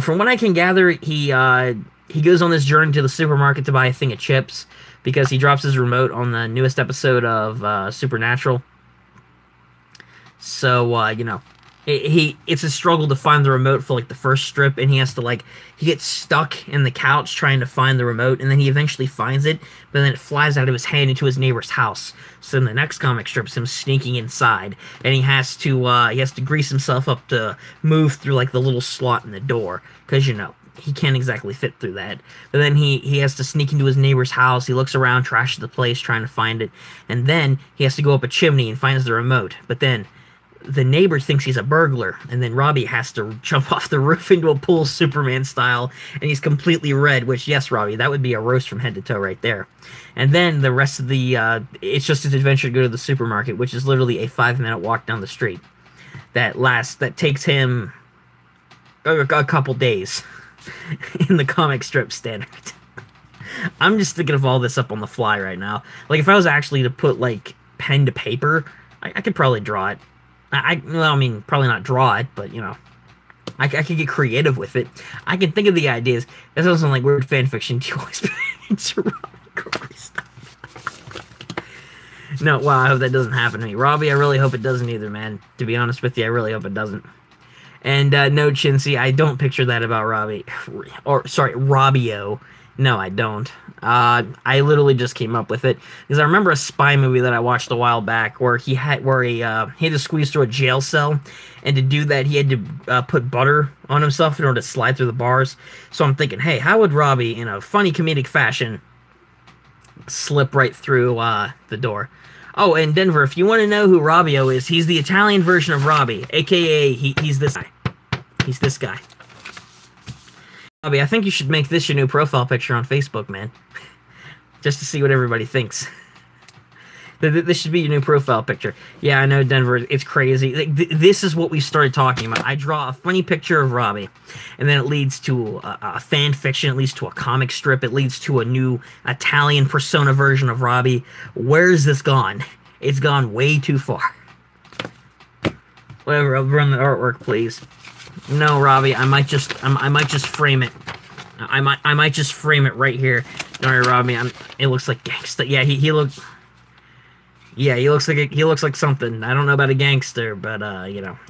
From what I can gather, he goes on this journey to the supermarket to buy a thing of chips because he drops his remote on the newest episode of Supernatural. So, it's a struggle to find the remote for like the first strip, and he has to he gets stuck in the couch trying to find the remote, and then he eventually finds it, but then it flies out of his hand into his neighbor's house. So then the next comic strip's him sneaking inside, and he has to grease himself up to move through like the little slot in the door, because he can't exactly fit through that. But then he has to sneak into his neighbor's house. He looks around, trashes the place, trying to find it, and then he has to go up a chimney and finds the remote. But then the neighbor thinks he's a burglar, and then Robbie has to jump off the roof into a pool Superman style, and he's completely red, which, yes, Robbie, that would be a roast from head to toe right there. And then the rest of it's just his adventure to go to the supermarket, which is literally a 5-minute walk down the street. That takes him a couple days in the comic strip standard. I'm just thinking of all this up on the fly right now. Like, if I was actually to put, pen to paper, I could probably draw it. Probably not draw it, but, I could get creative with it. I can think of the ideas. That sounds like weird fan fiction. Do you always put into Robbie stuff? No, wow, I hope that doesn't happen to me. Robbie, I really hope it doesn't either, man. To be honest with you, I really hope it doesn't. And, no, Chinsey, I don't picture that about Robbie. Robbio. No, I don't. I literally just came up with it because I remember a spy movie that I watched a while back where he had to squeeze through a jail cell, and to do that he had to put butter on himself in order to slide through the bars. So I'm thinking, hey, how would Robbie, in a funny comedic fashion, slip right through the door? Oh, and Denver, if you want to know who Robbio is, he's the Italian version of Robbie, aka he's this guy. He's this guy. Robbie, I think you should make this your new profile picture on Facebook, man. Just to see what everybody thinks. This should be your new profile picture. Yeah, I know, Denver, it's crazy. This is what we started talking about. I draw a funny picture of Robbie, and then it leads to a fan fiction, it leads to a comic strip, it leads to a new Italian persona version of Robbie. Where has this gone? It's gone way too far. Whatever, I'll run the artwork, please. No, Robbie, I might just frame it. I might just frame it right here. Don't worry, Robbie. It looks like gangster. Yeah, he looks. Yeah, he looks like something. I don't know about a gangster, but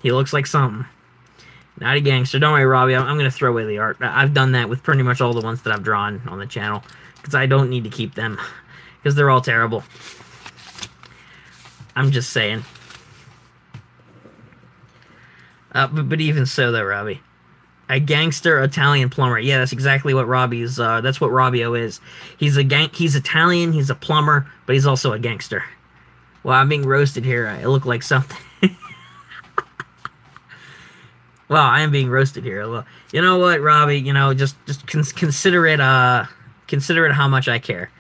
he looks like something. Not a gangster. Don't worry, Robbie. I'm gonna throw away the art. I've done that with pretty much all the ones that I've drawn on the channel because I don't need to keep them because they're all terrible. I'm just saying. But even so, though, Robbie, a gangster Italian plumber. Yeah, that's exactly what Robbie's. That's what Robbio is. He's Italian. He's a plumber, but he's also a gangster. Well, I'm being roasted here. I look like something. Well, I am being roasted here. Well, you know what, Robbie? Just consider it. Consider it how much I care.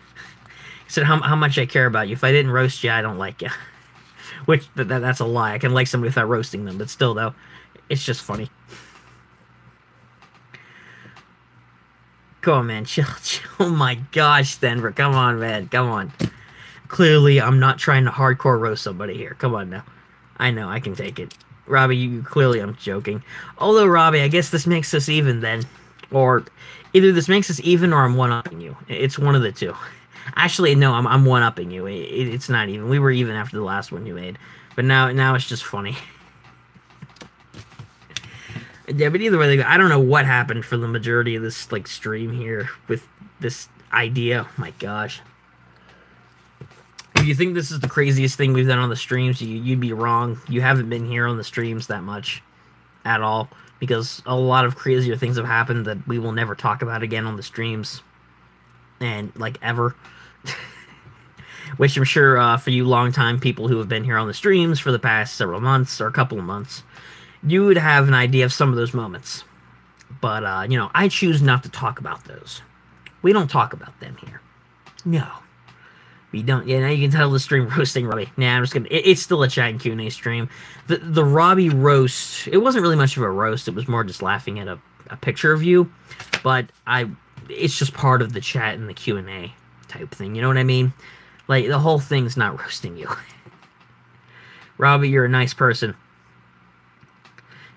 Consider how much I care about you. If I didn't roast you, I don't like you. Which that's a lie. I can like somebody without roasting them, but still, though. It's just funny. Come on, man. Chill. Oh my gosh, Denver. Come on, man. Come on. Clearly, I'm not trying to hardcore roast somebody here. Come on now. I know, I can take it. Robbie, clearly I'm joking. Although, Robbie, I guess this makes us even then. Or either this makes us even or I'm one-upping you. It's one of the two. Actually, no, I'm one-upping you. It's not even. We were even after the last one you made. But now it's just funny. Yeah, but either way, I don't know what happened for the majority of this stream here with this idea. Oh my gosh. If you think this is the craziest thing we've done on the streams, you'd be wrong. You haven't been here on the streams that much at all, because a lot of crazier things have happened that we will never talk about again on the streams. And, ever. which I'm sure for you longtime people who have been here on the streams for the past several months or a couple of months, you would have an idea of some of those moments. But, you know, I choose not to talk about those. We don't talk about them here. No. We don't. Yeah, now you can tell the stream roasting Robbie. Nah, I'm just gonna... It's still a chat and Q&A stream. The Robbie roast, it wasn't really much of a roast. It was more just laughing at a picture of you. But it's just part of the chat and the Q&A type thing. You know what I mean? Like, the whole thing's not roasting you. Robbie, you're a nice person.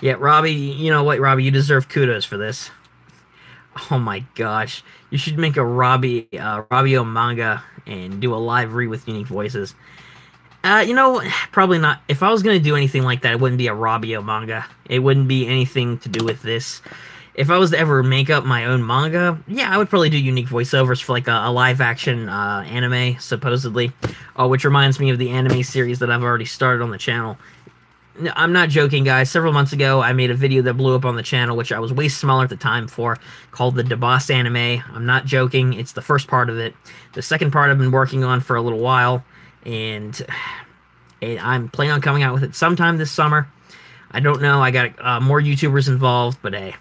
Yeah, Robbie, you know what, Robbie, you deserve kudos for this. Oh my gosh. You should make a Robbio manga and do a live read with unique voices. You know, probably not. If I was going to do anything like that, it wouldn't be a Robbio manga. It wouldn't be anything to do with this. If I was to ever make up my own manga, yeah, I would probably do unique voiceovers for like a live-action anime, supposedly. Which reminds me of the anime series that I've already started on the channel. I'm not joking, guys. Several months ago, I made a video that blew up on the channel, which I was way smaller at the time for, called the DeBoss Anime. I'm not joking. It's the first part of it. The second part I've been working on for a little while, and I'm planning on coming out with it sometime this summer. I don't know. I got more YouTubers involved, but hey.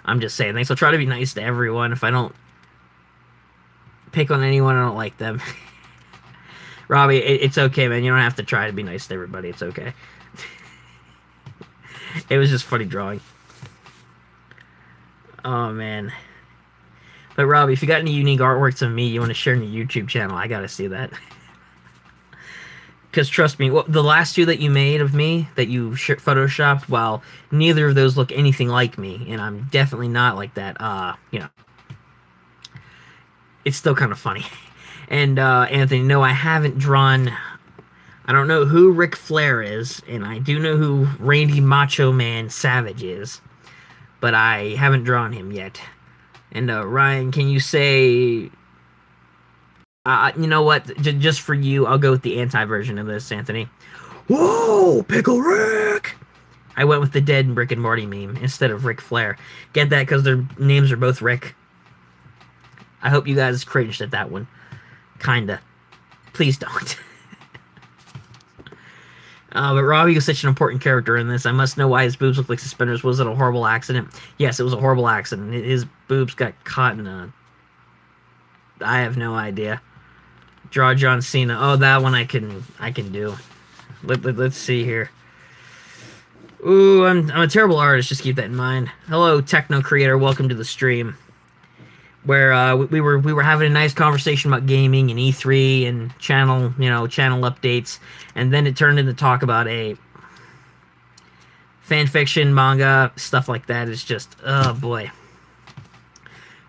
I'm just saying. Thanks. I'll try to be nice to everyone. If I don't pick on anyone, I don't like them. Robbie, it's okay, man. You don't have to try to be nice to everybody. It's okay. It was just funny drawing. Oh, man. But, Robbie, if you got any unique artworks of me you want to share in your YouTube channel, I got to see that. Because, trust me, the last two that you made of me, that you photoshopped, well, neither of those look anything like me. And I'm definitely not like that. You know. It's still kind of funny. And, Anthony, no, I haven't drawn... I don't know who Ric Flair is, and I do know who Randy Macho Man Savage is, but I haven't drawn him yet. And, Ryan, can you say... you know what? Just for you, I'll go with the anti-version of this, Anthony. Whoa, Pickle Rick! I went with the dead Rick and Morty meme instead of Ric Flair. Get that? Because their names are both Rick. I hope you guys cringed at that one. Kinda. Please don't. But Robbie was such an important character in this. I must know why his boobs look like suspenders. Was it a horrible accident? Yes, it was a horrible accident. His boobs got caught in a... I have no idea. Draw John Cena. Oh, that one I can do. Let's see here. Ooh, I'm a terrible artist. Just keep that in mind. Hello, Techno Creator. Welcome to the stream. Where we were having a nice conversation about gaming and E3 and channel updates, and then it turned into talk about a fan fiction, manga, stuff like that. It's just, oh boy.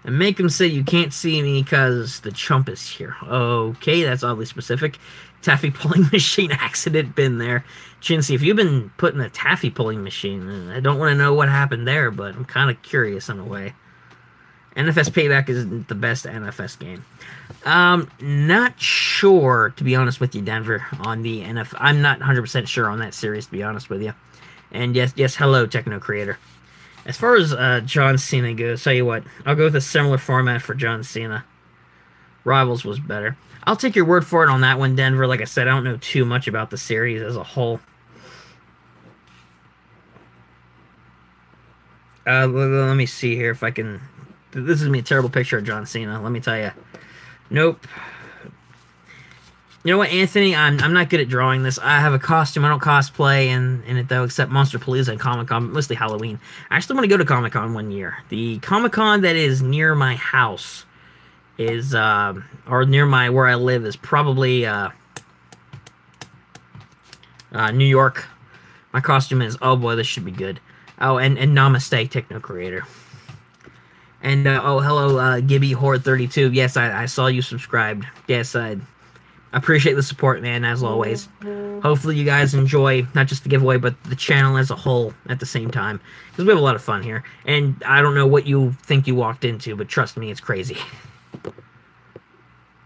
And make them say you can't see me because the chump is here. Okay, that's oddly specific. Taffy pulling machine accident, been there. Chinsey, if you've been put in a taffy pulling machine, I don't want to know what happened there, but I'm kind of curious in a way. NFS Payback isn't the best NFS game. Not sure, to be honest with you, Denver, on the NF. I'm not 100% sure on that series, to be honest with you. And yes, hello, Techno Creator. As far as John Cena goes, tell you what, I'll go with a similar format for John Cena. Rivals was better. I'll take your word for it on that one, Denver. Like I said, I don't know too much about the series as a whole. Let me see here if I can... This is me a terrible picture of John Cena, let me tell you. Nope. You know what, Anthony? I'm not good at drawing this. I have a costume. I don't cosplay in it, though, except Monsterpalooza and Comic-Con, mostly Halloween. I actually want to go to Comic-Con one year. The Comic-Con that is near my house is, or near where I live, is probably, New York. My costume is, oh boy, this should be good. Oh, and Namaste, Techno Creator. And, oh, hello, Gibby Horde 32. Yes, I saw you subscribed. Yes, I appreciate the support, man, as always. Hopefully you guys enjoy, not just the giveaway, but the channel as a whole at the same time. Because we have a lot of fun here. And I don't know what you think you walked into, but trust me, it's crazy.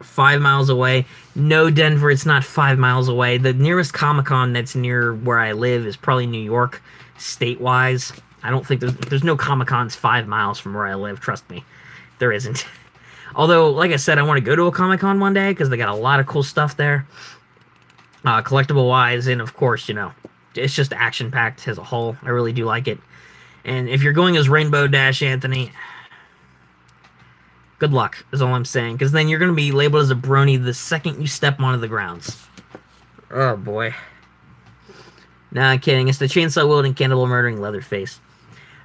5 miles away. No, Denver, it's not 5 miles away. The nearest Comic-Con that's near where I live is probably New York, state-wise. I don't think there's no Comic-Cons 5 miles from where I live, trust me. There isn't. Although, like I said, I want to go to a Comic-Con one day because they got a lot of cool stuff there, collectible-wise, and of course, you know, it's just action-packed as a whole. I really do like it. And if you're going as Rainbow Dash Anthony, good luck, is all I'm saying. Because then you're going to be labeled as a brony the second you step onto the grounds. Oh, boy. Nah, I'm kidding. It's the chainsaw-wielding, cannibal-murdering Leatherface.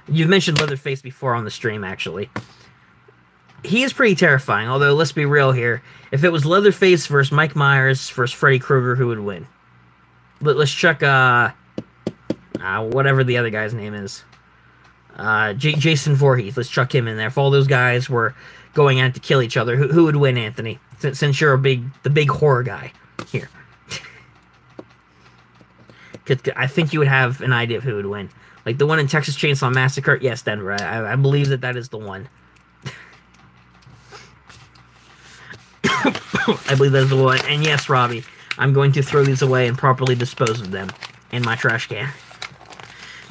You've mentioned Leatherface before on the stream, actually. He is pretty terrifying, although let's be real here. If it was Leatherface versus Mike Myers versus Freddy Krueger, who would win? Let's check, whatever the other guy's name is. Jason Voorhees. Let's chuck him in there. If all those guys were going at it to kill each other, who would win, Anthony? Since you're the big horror guy here. I think you would have an idea of who would win. Like the one in Texas Chainsaw Massacre? Yes, Denver. I believe that is the one. I believe that is the one. And yes, Robbie, I'm going to throw these away and properly dispose of them in my trash can.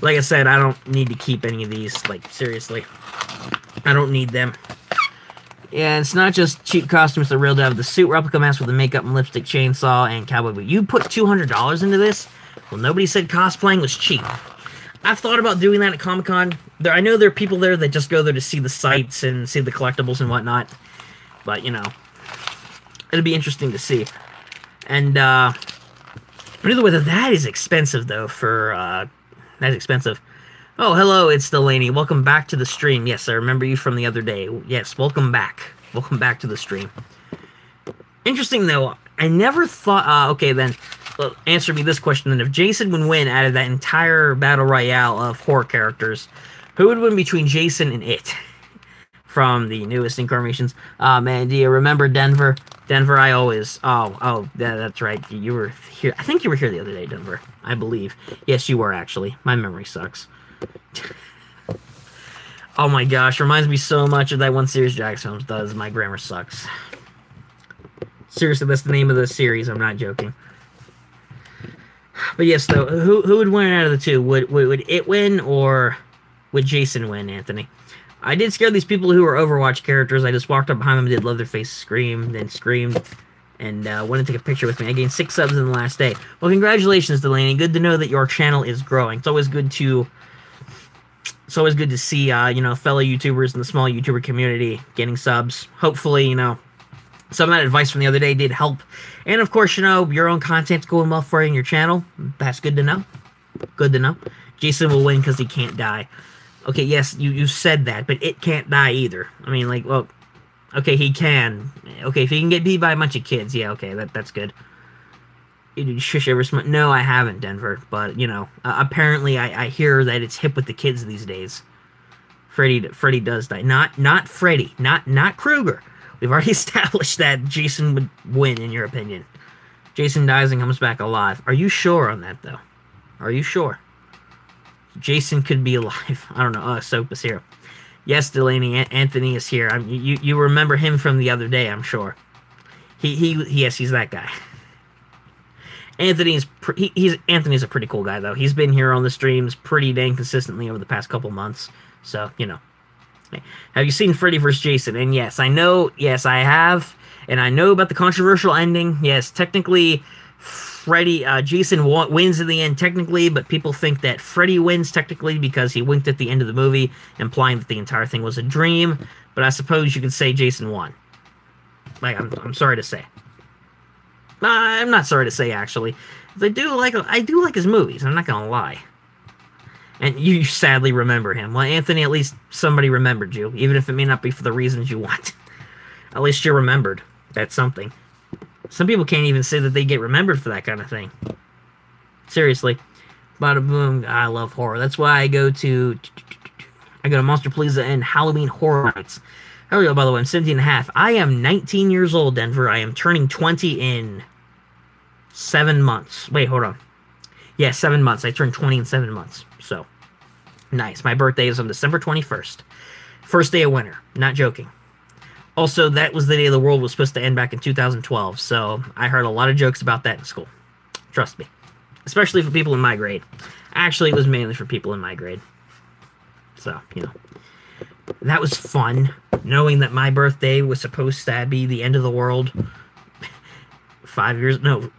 Like I said, I don't need to keep any of these. Like, seriously. I don't need them. Yeah, it's not just cheap costumes. The real dev. The suit, replica mask with the makeup and lipstick, chainsaw, and cowboy boot. You put $200 into this? Well, nobody said cosplaying was cheap. I've thought about doing that at Comic-Con. I know there are people there that just go there to see the sights and see the collectibles and whatnot. But, you know, it'll be interesting to see. And, but either way, that is expensive, though, for, that's expensive. Oh, hello, it's Delaney. Welcome back to the stream. Yes, I remember you from the other day. Yes, welcome back. Welcome back to the stream. Interesting, though. I never thought... okay, then, answer me this question. Then, if Jason would win out of that entire battle royale of horror characters, who would win between Jason and It? From the newest incarnations. Man, do you remember Denver? Denver, I always... Oh, that's right. You were here. I think you were here the other day, Denver. I believe. Yes, you were, actually. My memory sucks. Oh my gosh, reminds me so much of that one series Jax Films does. My grammar sucks. Seriously, that's the name of the series. I'm not joking. But yes, though, who would win out of the two? Would It win, or would Jason win, Anthony? I did scare these people who were Overwatch characters. I just walked up behind them and did Leatherface scream, then screamed, and went to take a picture with me. I gained 6 subs in the last day. Well, congratulations, Delaney. Good to know that your channel is growing. It's always good to... It's always good to see, you know, fellow YouTubers in the small YouTuber community getting subs. Hopefully, you know, some of that advice from the other day did help. And, of course, you know, your own content's going well for you in your channel. That's good to know. Good to know. Jason will win because he can't die. Okay, yes, you said that, but It can't die either. I mean, like, well, okay, he can. Okay, if he can get beat by a bunch of kids, yeah, okay, that's good. Did you shush ever smoke? No, I haven't, Denver. But, you know, apparently I hear that it's hip with the kids these days. Freddy does die. Not Freddy. Not Krueger. We've already established that Jason would win, in your opinion. Jason dies and comes back alive. Are you sure on that, though? Are you sure? Jason could be alive. I don't know. Soap is here. Yes, Delaney. Anthony is here. You remember him from the other day, I'm sure. Yes, he's that guy. Anthony's a pretty cool guy, though. He's been here on the streams pretty dang consistently over the past couple months. So, you know. Have you seen Freddy vs. Jason? And yes, I know. Yes, I have. And I know about the controversial ending. Yes, technically, Jason wins in the end, technically. But people think that Freddy wins, technically, because he winked at the end of the movie, implying that the entire thing was a dream. But I suppose you could say Jason won. Like, I'm sorry to say. I'm not sorry to say, actually. I do like his movies, I'm not gonna lie. And you sadly remember him. Well, Anthony, at least somebody remembered you, even if it may not be for the reasons you want. At least you're remembered. That's something. Some people can't even say that they get remembered for that kind of thing. Seriously. Bada boom, I love horror. That's why I go to Monster Palooza and Halloween Horror Nights. Oh, yeah, by the way, I'm 17 and a half. I am 19 years old, Denver. I am turning 20 in 7 months. Wait, hold on. Yeah, 7 months. I turned 20 in 7 months. So, nice. My birthday is on December 21st. First day of winter. Not joking. Also, that was the day the world was supposed to end back in 2012. So, I heard a lot of jokes about that in school. Trust me. Especially for people in my grade. Actually, it was mainly for people in my grade. So, you know. That was fun, knowing that my birthday was supposed to be the end of the world 5 years, no,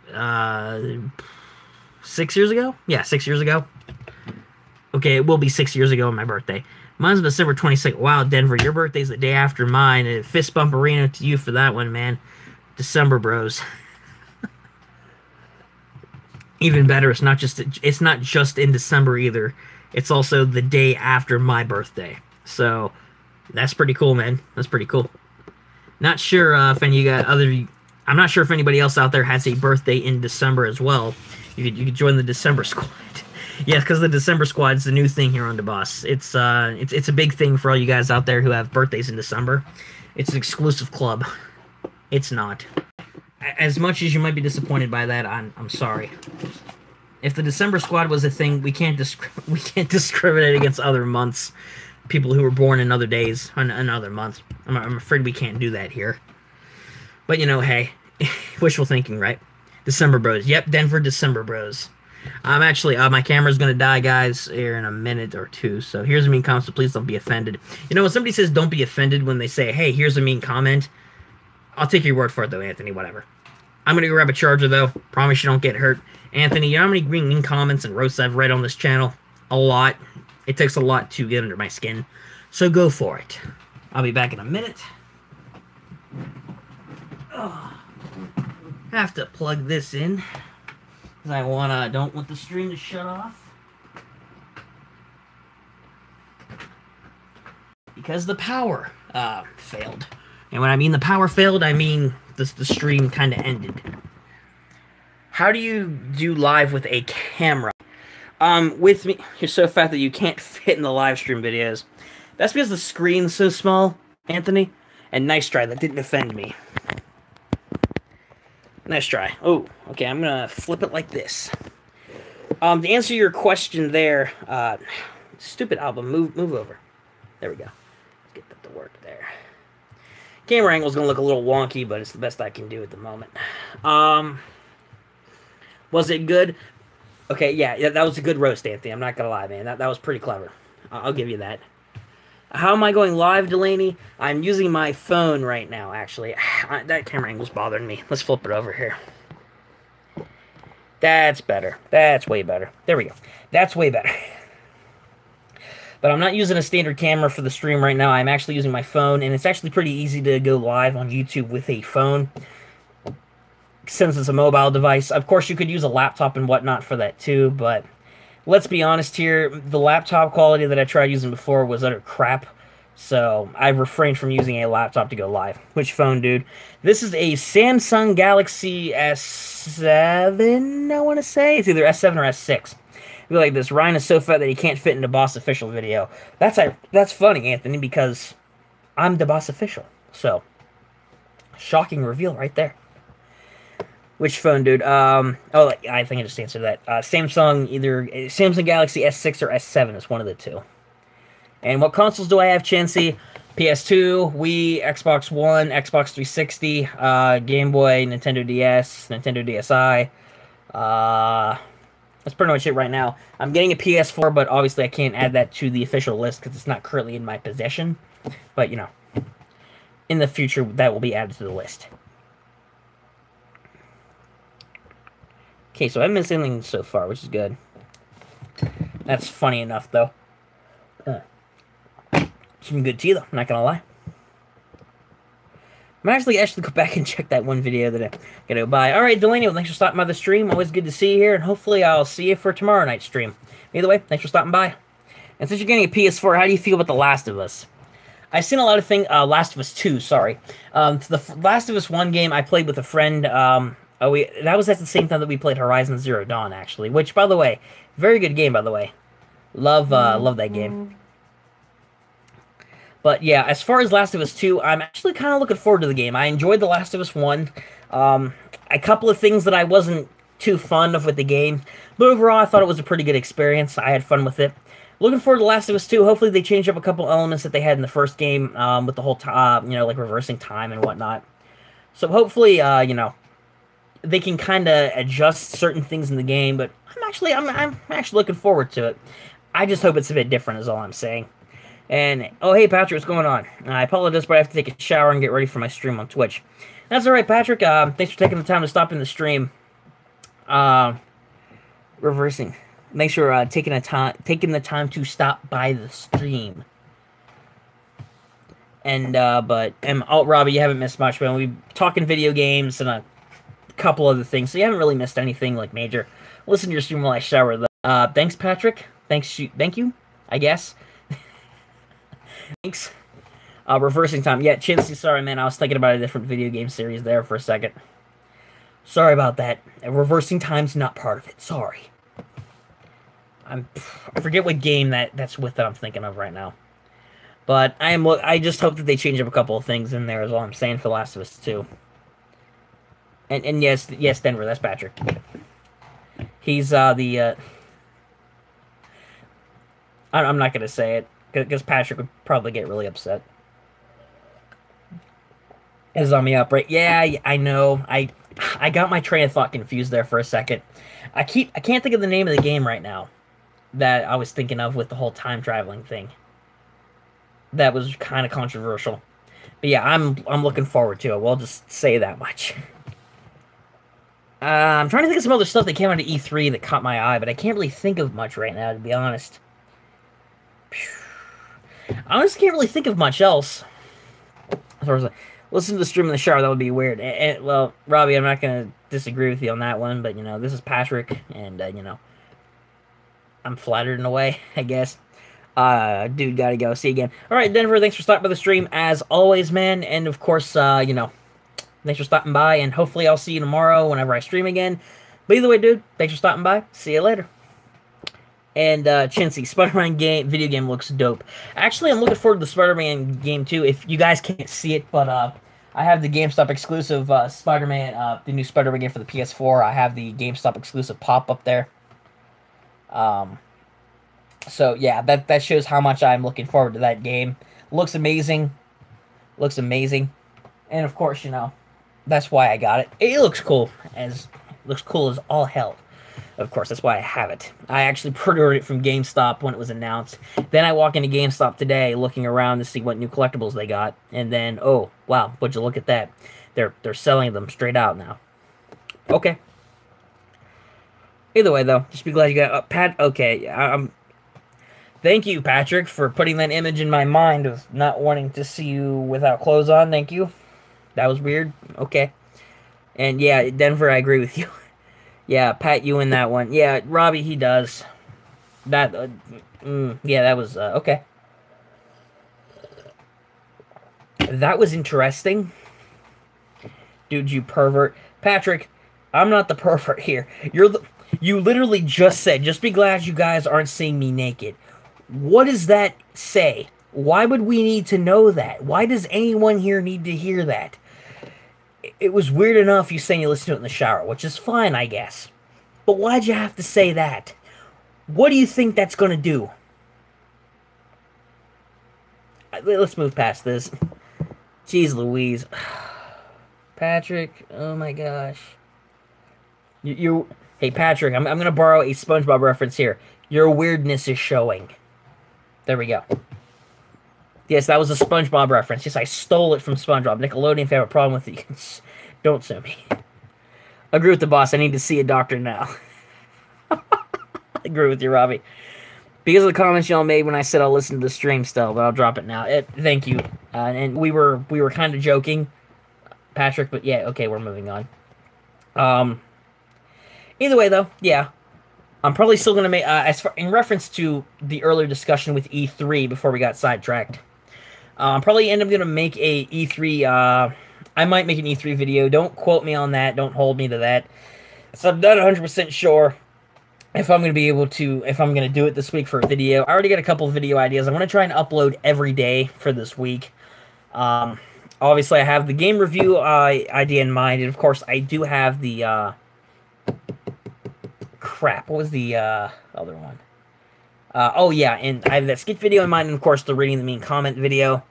6 years ago? Yeah, 6 years ago. Okay, it will be 6 years ago on my birthday. Mine's December 26th. Wow, Denver, your birthday's the day after mine. And fist bump arena to you for that one, man. December bros. Even better, it's not just in December either. It's also the day after my birthday. So that's pretty cool, man. That's pretty cool. Not sure if any of you got other. I'm not sure if anybody else out there has a birthday in December as well. You could join the December squad. Yes, because the December squad is the new thing here on the boss. It's a big thing for all you guys out there who have birthdays in December. It's an exclusive club. It's not. As much as you might be disappointed by that, I'm sorry. If the December squad was a thing, we can't discriminate against other months. People who were born in other days, in other months. I'm afraid we can't do that here. But you know, hey, wishful thinking, right? December bros. Yep, Denver December bros. I'm actually, my camera's gonna die, guys, here in a minute or two. So here's a mean comment, so please don't be offended. You know, when somebody says don't be offended when they say, hey, here's a mean comment, I'll take your word for it, though, Anthony, whatever. I'm gonna go grab a charger, though. Promise you don't get hurt. Anthony, you know how many mean comments and roasts I've read on this channel? A lot. It takes a lot to get under my skin. So go for it. I'll be back in a minute. Oh, have to plug this in. Because I don't want the stream to shut off. Because the power failed. And when I mean the power failed, I mean the stream kind of ended. How do you do live with a camera? With me, you're so fat that you can't fit in the live stream videos. That's because the screen's so small, Anthony. And nice try, that didn't offend me. Nice try. Oh, okay, I'm gonna flip it like this. To answer your question there, stupid album, move over. There we go. Let's get that to work there. Camera angle's gonna look a little wonky, but it's the best I can do at the moment. Was it good? Okay, yeah, that was a good roast, Anthony. I'm not gonna lie, man. That was pretty clever. I'll give you that. How am I going live, Delaney? I'm using my phone right now, actually. That camera angle's bothering me. Let's flip it over here. That's better. That's way better. There we go. That's way better. But I'm not using a standard camera for the stream right now. I'm actually using my phone, and it's actually pretty easy to go live on YouTube with a phone, since it's a mobile device. Of course, you could use a laptop and whatnot for that too, but let's be honest here, the laptop quality that I tried using before was utter crap, so I've refrained from using a laptop to go live. Which phone, dude? This is a Samsung Galaxy S7, I want to say. It's either S7 or S6. I feel like this. Ryan is so fat that he can't fit into Boss Official video. That's funny, Anthony, because I'm the Boss Official. So, shocking reveal right there. Which phone, dude? Oh, I think I just answered that. Either Samsung Galaxy S6 or S7 is one of the two. And what consoles do I have, Chansey? PS2, Wii, Xbox One, Xbox 360, Game Boy, Nintendo DS, Nintendo DSi. That's pretty much it right now. I'm getting a PS4, but obviously I can't add that to the official list because it's not currently in my possession. But, you know, in the future, that will be added to the list. Okay, so I haven't missed anything so far, which is good. That's funny enough, though. Some good tea, though, I'm not gonna lie. I might actually go back and check that one video that I gotta buy. Alright, Delaney, well, thanks for stopping by the stream. Always good to see you here, and hopefully I'll see you for tomorrow night's stream. Either way, thanks for stopping by. And since you're getting a PS4, how do you feel about The Last of Us? I've seen a lot of things, Last of Us 2, sorry. The Last of Us 1 game I played with a friend, that was at the same time that we played Horizon Zero Dawn, actually. Which, by the way, very good game, by the way. Love that game. But yeah, as far as Last of Us 2, I'm actually kind of looking forward to the game. I enjoyed The Last of Us 1. A couple of things that I wasn't too fond of with the game. But overall, I thought it was a pretty good experience. I had fun with it. Looking forward to The Last of Us 2. Hopefully they change up a couple elements that they had in the first game with the whole, like reversing time and whatnot. So hopefully, they can kind of adjust certain things in the game, but I'm actually looking forward to it. I just hope it's a bit different is all I'm saying. And, oh, hey, Patrick, what's going on? I apologize, but I have to take a shower and get ready for my stream on Twitch. That's alright, Patrick. Thanks for taking the time to stop in the stream. Reversing. Thanks for taking the time to stop by the stream. And, Robbie, you haven't missed much, man. We've talking video games and a couple other things, so you haven't really missed anything, like, major. Listen to your stream while I shower, though. Thanks, Patrick. Thank you, I guess. Thanks. Reversing time. Yeah, Chinsey, sorry, man. I was thinking about a different video game series there for a second. Sorry about that. Reversing time's not part of it. Sorry. I forget what game that's with that I'm thinking of right now. But I just hope that they change up a couple of things in there is all I'm saying for The Last of Us 2. And yes, Denver, that's Patrick. He's I'm not gonna say it because Patrick would probably get really upset. Is on me up, right? Yeah, I know. I got my train of thought confused there for a second. I can't think of the name of the game right now that I was thinking of with the whole time traveling thing. That was kind of controversial. But yeah, I'm looking forward to it. We'll just say that much. I'm trying to think of some other stuff that came out of E3 that caught my eye, but I can't really think of much right now, to be honest. I honestly can't really think of much else. Listen to the stream in the shower, that would be weird. Well, Robbie, I'm not going to disagree with you on that one, but, this is Patrick, and, I'm flattered in a way, I guess. Dude, gotta go. See you again. Alright, Denver, thanks for stopping by the stream, as always, man, and, of course, thanks for stopping by, and hopefully I'll see you tomorrow whenever I stream again. But either way, dude, thanks for stopping by. See you later. And, Chinsey, Spider-Man video game looks dope. Actually, I'm looking forward to the Spider-Man game, too. If you guys can't see it, but, I have the GameStop exclusive, Spider-Man, the new Spider-Man game for the PS4. I have the GameStop exclusive pop-up there. So, yeah, that shows how much I'm looking forward to that game. Looks amazing. Looks amazing. And, of course, that's why I got it. It looks cool as all hell. Of course, that's why I have it. I actually pre-ordered it from GameStop when it was announced. Then I walk into GameStop today looking around to see what new collectibles they got. And then, oh, wow, would you look at that. They're selling them straight out now. Okay. Either way, though, just be glad you got... Pat, okay, thank you, Patrick, for putting that image in my mind of not wanting to see you without clothes on. Thank you. That was weird. Okay. And, yeah, Denver, I agree with you. Yeah, Pat, you in that one. Yeah, Robbie, he does. That, yeah, that was, okay. That was interesting. Dude, you pervert. Patrick, I'm not the pervert here. You literally just said, just be glad you guys aren't seeing me naked. What does that say? Why would we need to know that? Why does anyone here need to hear that? It was weird enough you saying you listened to it in the shower, which is fine, I guess. But why'd you have to say that? What do you think that's going to do? Let's move past this. Jeez Louise. Patrick, oh my gosh. Hey, Patrick, I'm going to borrow a SpongeBob reference here. Your weirdness is showing. There we go. Yes, that was a SpongeBob reference. Yes, I stole it from SpongeBob. Nickelodeon, if you have a problem with it, don't sue me. Agree with the boss. I need to see a doctor now. Agree with you, Robbie. Because of the comments y'all made when I said I'll listen to the stream still, but I'll drop it now. Thank you. And we were kind of joking, Patrick, but yeah, okay, we're moving on. Either way, though, yeah. I'm probably still going to make, in reference to the earlier discussion with E3 before we got sidetracked, I'm probably going to make a E3, I might make an E3 video. Don't quote me on that. Don't hold me to that. So I'm not 100% sure if I'm going to be able to, if I'm going to do it this week for a video. I already got a couple of video ideas. I'm going to try and upload every day for this week. Obviously, I have the game review idea in mind, and of course, I do have the, crap, what was the other one? Oh yeah, and I have that skit video in mind, and of course the reading the mean comment video.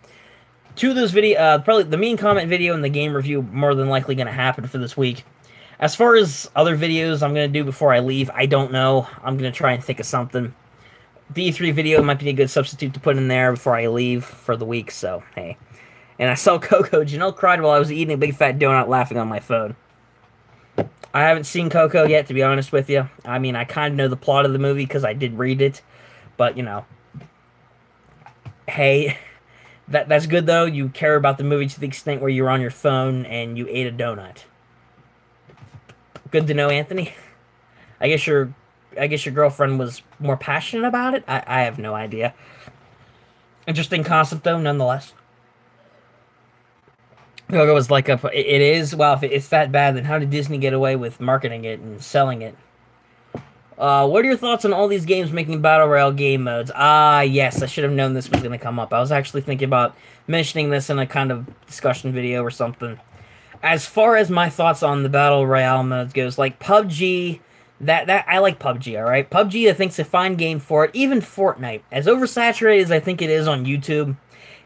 Two of those probably the mean comment video and the game review more than likely going to happen for this week. As far as other videos I'm going to do before I leave, I don't know. I'm going to try and think of something. the E3 video might be a good substitute to put in there before I leave for the week, so hey. And I saw Coco. Janelle cried while I was eating a big fat donut laughing on my phone. I haven't seen Coco yet, to be honest with you. I mean, I kind of know the plot of the movie because I did read it. But, you know, hey, that's good, though. You care about the movie to the extent where you're on your phone and you ate a donut. Good to know, Anthony. I guess your girlfriend was more passionate about it? I have no idea. Interesting concept, though, nonetheless. Coco was like it is. Wow, if it's that bad, then how did Disney get away with marketing it and selling it? What are your thoughts on all these games making Battle Royale game modes? Yes, I should have known this was going to come up. I was actually thinking about mentioning this in a kind of discussion video or something. As far as my thoughts on the Battle Royale modes goes, like PUBG, that I like PUBG, alright? PUBG, I think's a fine game for it. Even Fortnite, as oversaturated as I think it is on YouTube,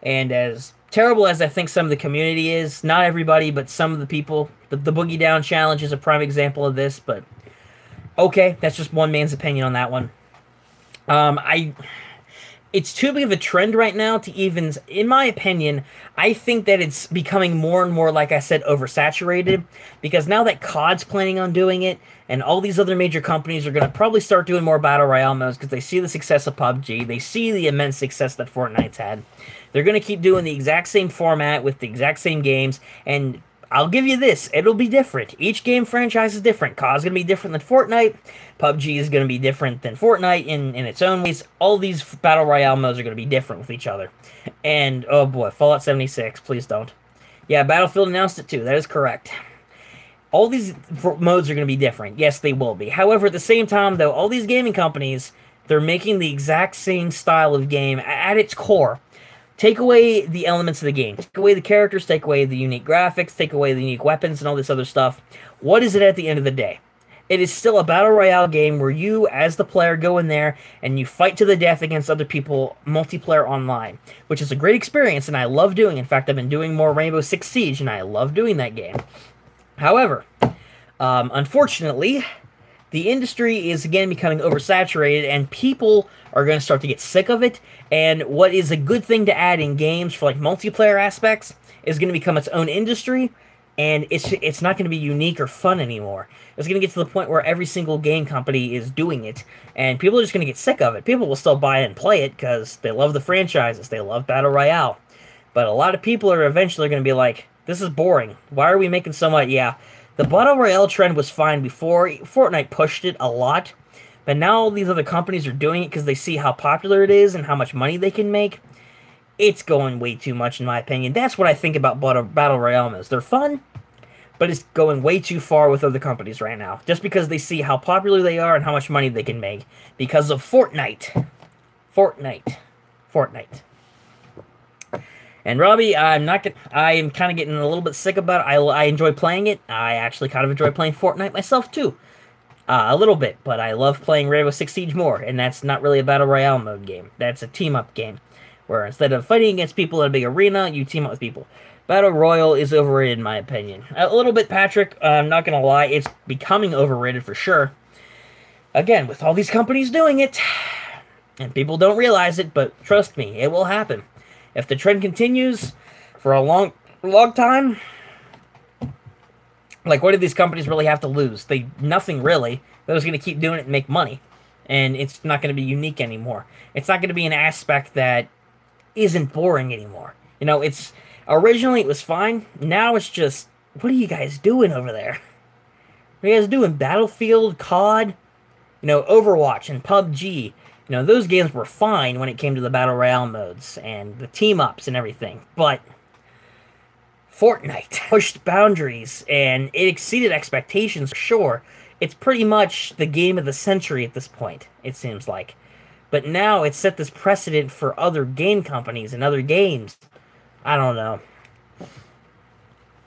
and as terrible as I think some of the community is, not everybody, but some of the people, the Boogie Down Challenge is a prime example of this, but okay, that's just one man's opinion on that one. It's too big of a trend right now to even, in my opinion, I think that it's becoming more and more, like I said, oversaturated, because now that COD's planning on doing it, and all these other major companies are going to probably start doing more Battle Royale modes because they see the success of PUBG, they see the immense success that Fortnite's had. They're going to keep doing the exact same format with the exact same games, and I'll give you this, it'll be different. Each game franchise is different. COD's going to be different than Fortnite. PUBG is going to be different than Fortnite in its own ways. All these Battle Royale modes are going to be different with each other. And, oh boy, Fallout 76, please don't. Yeah, Battlefield announced it too, that is correct. All these modes are going to be different. Yes, they will be. However, at the same time, though, all these gaming companies, they're making the exact same style of game at its core. Take away the elements of the game. Take away the characters, take away the unique graphics, take away the unique weapons and all this other stuff. What is it at the end of the day? It is still a Battle Royale game where you, as the player, go in there and you fight to the death against other people multiplayer online, which is a great experience and I love doing. In fact, I've been doing more Rainbow Six Siege and I love doing that game. However, unfortunately, the industry is again becoming oversaturated and people are going to start to get sick of it, and what is a good thing to add in games for like multiplayer aspects is going to become its own industry, and it's not going to be unique or fun anymore. It's going to get to the point where every single game company is doing it, and people are just going to get sick of it. People will still buy it and play it because they love the franchises, they love Battle Royale, but a lot of people are eventually going to be like, this is boring. Why are we making so much? Yeah, the Battle Royale trend was fine before. Fortnite pushed it a lot. But now all these other companies are doing it because they see how popular it is and how much money they can make. It's going way too much, in my opinion. That's what I think about Battle Royale modes. They're fun, but it's going way too far with other companies right now. Just because they see how popular they are and how much money they can make. Because of Fortnite. Fortnite. And Robbie, I am kind of getting a little bit sick about it. I enjoy playing it. I actually kind of enjoy playing Fortnite myself too, a little bit. But I love playing Rainbow Six Siege more, and that's not really a battle royale mode game. That's a team up game, where instead of fighting against people in a big arena, you team up with people. Battle Royale is overrated in my opinion. A little bit, Patrick. I'm not gonna lie, it's becoming overrated for sure. Again, with all these companies doing it, and people don't realize it, but trust me, it will happen. If the trend continues for a long time, like, what do these companies really have to lose? Nothing really. They're just going to keep doing it and make money. And it's not going to be unique anymore. It's not going to be an aspect that isn't boring anymore. You know, originally it was fine. Now it's just, what are you guys doing over there? What are you guys doing? Battlefield, COD, Overwatch and PUBG. Those games were fine when it came to the Battle Royale modes and the team-ups and everything, but Fortnite pushed boundaries and it exceeded expectations, sure. It's pretty much the game of the century at this point, it seems like. But now it's set this precedent for other game companies and other games. I don't know.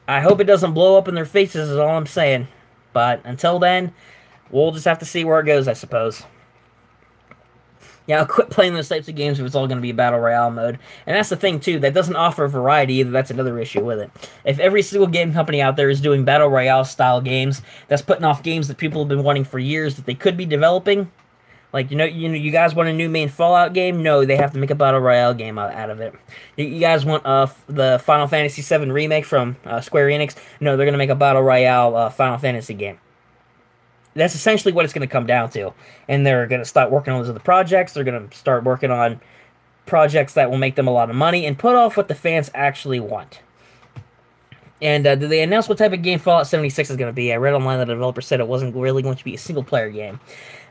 I hope it doesn't blow up in their faces is all I'm saying. But until then, we'll just have to see where it goes, I suppose. Yeah, I'll quit playing those types of games if it's all going to be Battle Royale mode. And that's the thing, too. That doesn't offer variety either. That's another issue with it. If every single game company out there is doing Battle Royale-style games, that's putting off games that people have been wanting for years that they could be developing, Like, you guys want a new main Fallout game? No, they have to make a Battle Royale game out of it. You guys want the Final Fantasy VII Remake from Square Enix? No, they're going to make a Battle Royale Final Fantasy game. That's essentially what it's going to come down to. And they're going to start working on those other projects. They're going to start working on projects that will make them a lot of money and put off what the fans actually want. And did they announce what type of game Fallout 76 is going to be? I read online that the developer said it wasn't really going to be a single-player game.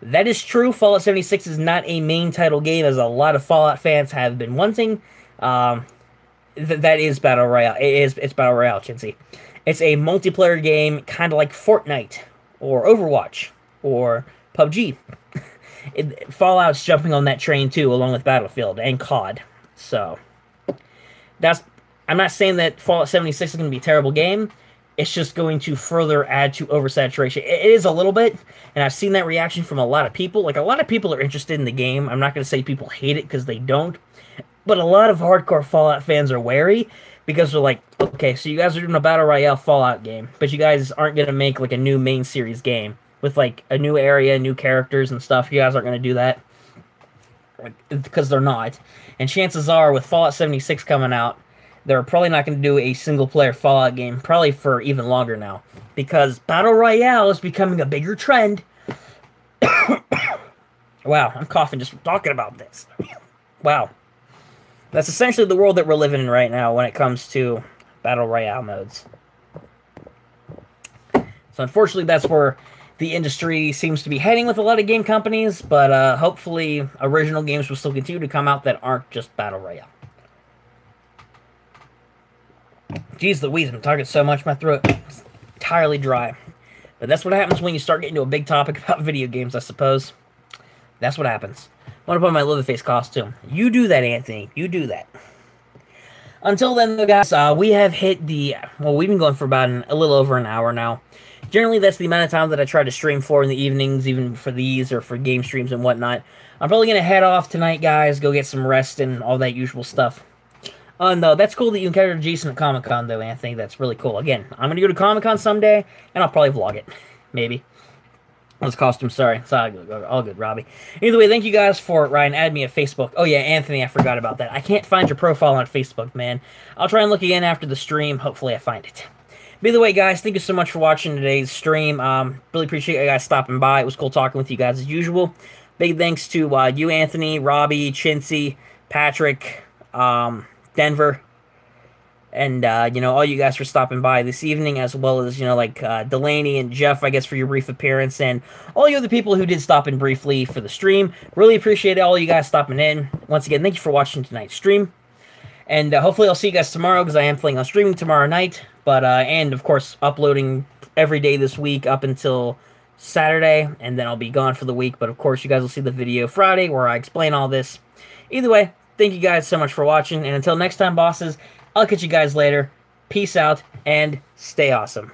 That is true. Fallout 76 is not a main title game, as a lot of Fallout fans have been wanting. That is Battle Royale. It's Battle Royale, Chinsey. It's a multiplayer game, kind of like Fortnite, or Overwatch, or PUBG. Fallout's jumping on that train, too, along with Battlefield and COD. So, I'm not saying that Fallout 76 is going to be a terrible game. It's just going to further add to oversaturation. It is a little bit, and I've seen that reaction from a lot of people. Like, a lot of people are interested in the game. I'm not going to say people hate it, because they don't. But a lot of hardcore Fallout fans are wary, because they're like, okay, so you guys are doing a Battle Royale Fallout game, but you guys aren't going to make, like, a new main series game with, like, a new area, new characters and stuff. You guys aren't going to do that, because they're not. And chances are, with Fallout 76 coming out, they're probably not going to do a single-player Fallout game, probably for even longer now, because Battle Royale is becoming a bigger trend. Wow, I'm coughing just talking about this. Wow. That's essentially the world that we're living in right now when it comes to Battle Royale modes. So unfortunately, that's where the industry seems to be heading with a lot of game companies, but hopefully original games will still continue to come out that aren't just Battle Royale. Jeez Louise, I'm talking so much, my throat is entirely dry. But that's what happens when you start getting to a big topic about video games, I suppose. That's what happens. I want to put on my Leatherface costume. You do that, Anthony. You do that. Until then, though, guys, we have hit the... Well, we've been going for about a little over an hour now. Generally, that's the amount of time that I try to stream for in the evenings, even for these or for game streams and whatnot. I'm probably going to head off tonight, guys, go get some rest and all that usual stuff. No, that's cool that you encountered Jason at Comic-Con, though, Anthony. That's really cool. Again, I'm going to go to Comic-Con someday, and I'll probably vlog it. Maybe. This costume, sorry. It's all good, Robbie. Either way, thank you guys for, Ryan, add me at Facebook. Oh, yeah, Anthony, I forgot about that. I can't find your profile on Facebook, man. I'll try and look again after the stream. Hopefully I find it. But either way, guys, thank you so much for watching today's stream. Really appreciate you guys stopping by. It was cool talking with you guys as usual. Big thanks to you, Anthony, Robbie, Chinsey, Patrick, Denver, and, all you guys for stopping by this evening, as well as, Delaney and Jeff, I guess, for your brief appearance, and all you other people who did stop in briefly for the stream. Really appreciate all you guys stopping in. Once again, thank you for watching tonight's stream, and hopefully I'll see you guys tomorrow, because I am planning on streaming tomorrow night, but, and, of course, uploading every day this week up until Saturday, and then I'll be gone for the week, but, of course, you guys will see the video Friday, where I explain all this. Either way, thank you guys so much for watching, and until next time, bosses, I'll catch you guys later. Peace out, and stay awesome.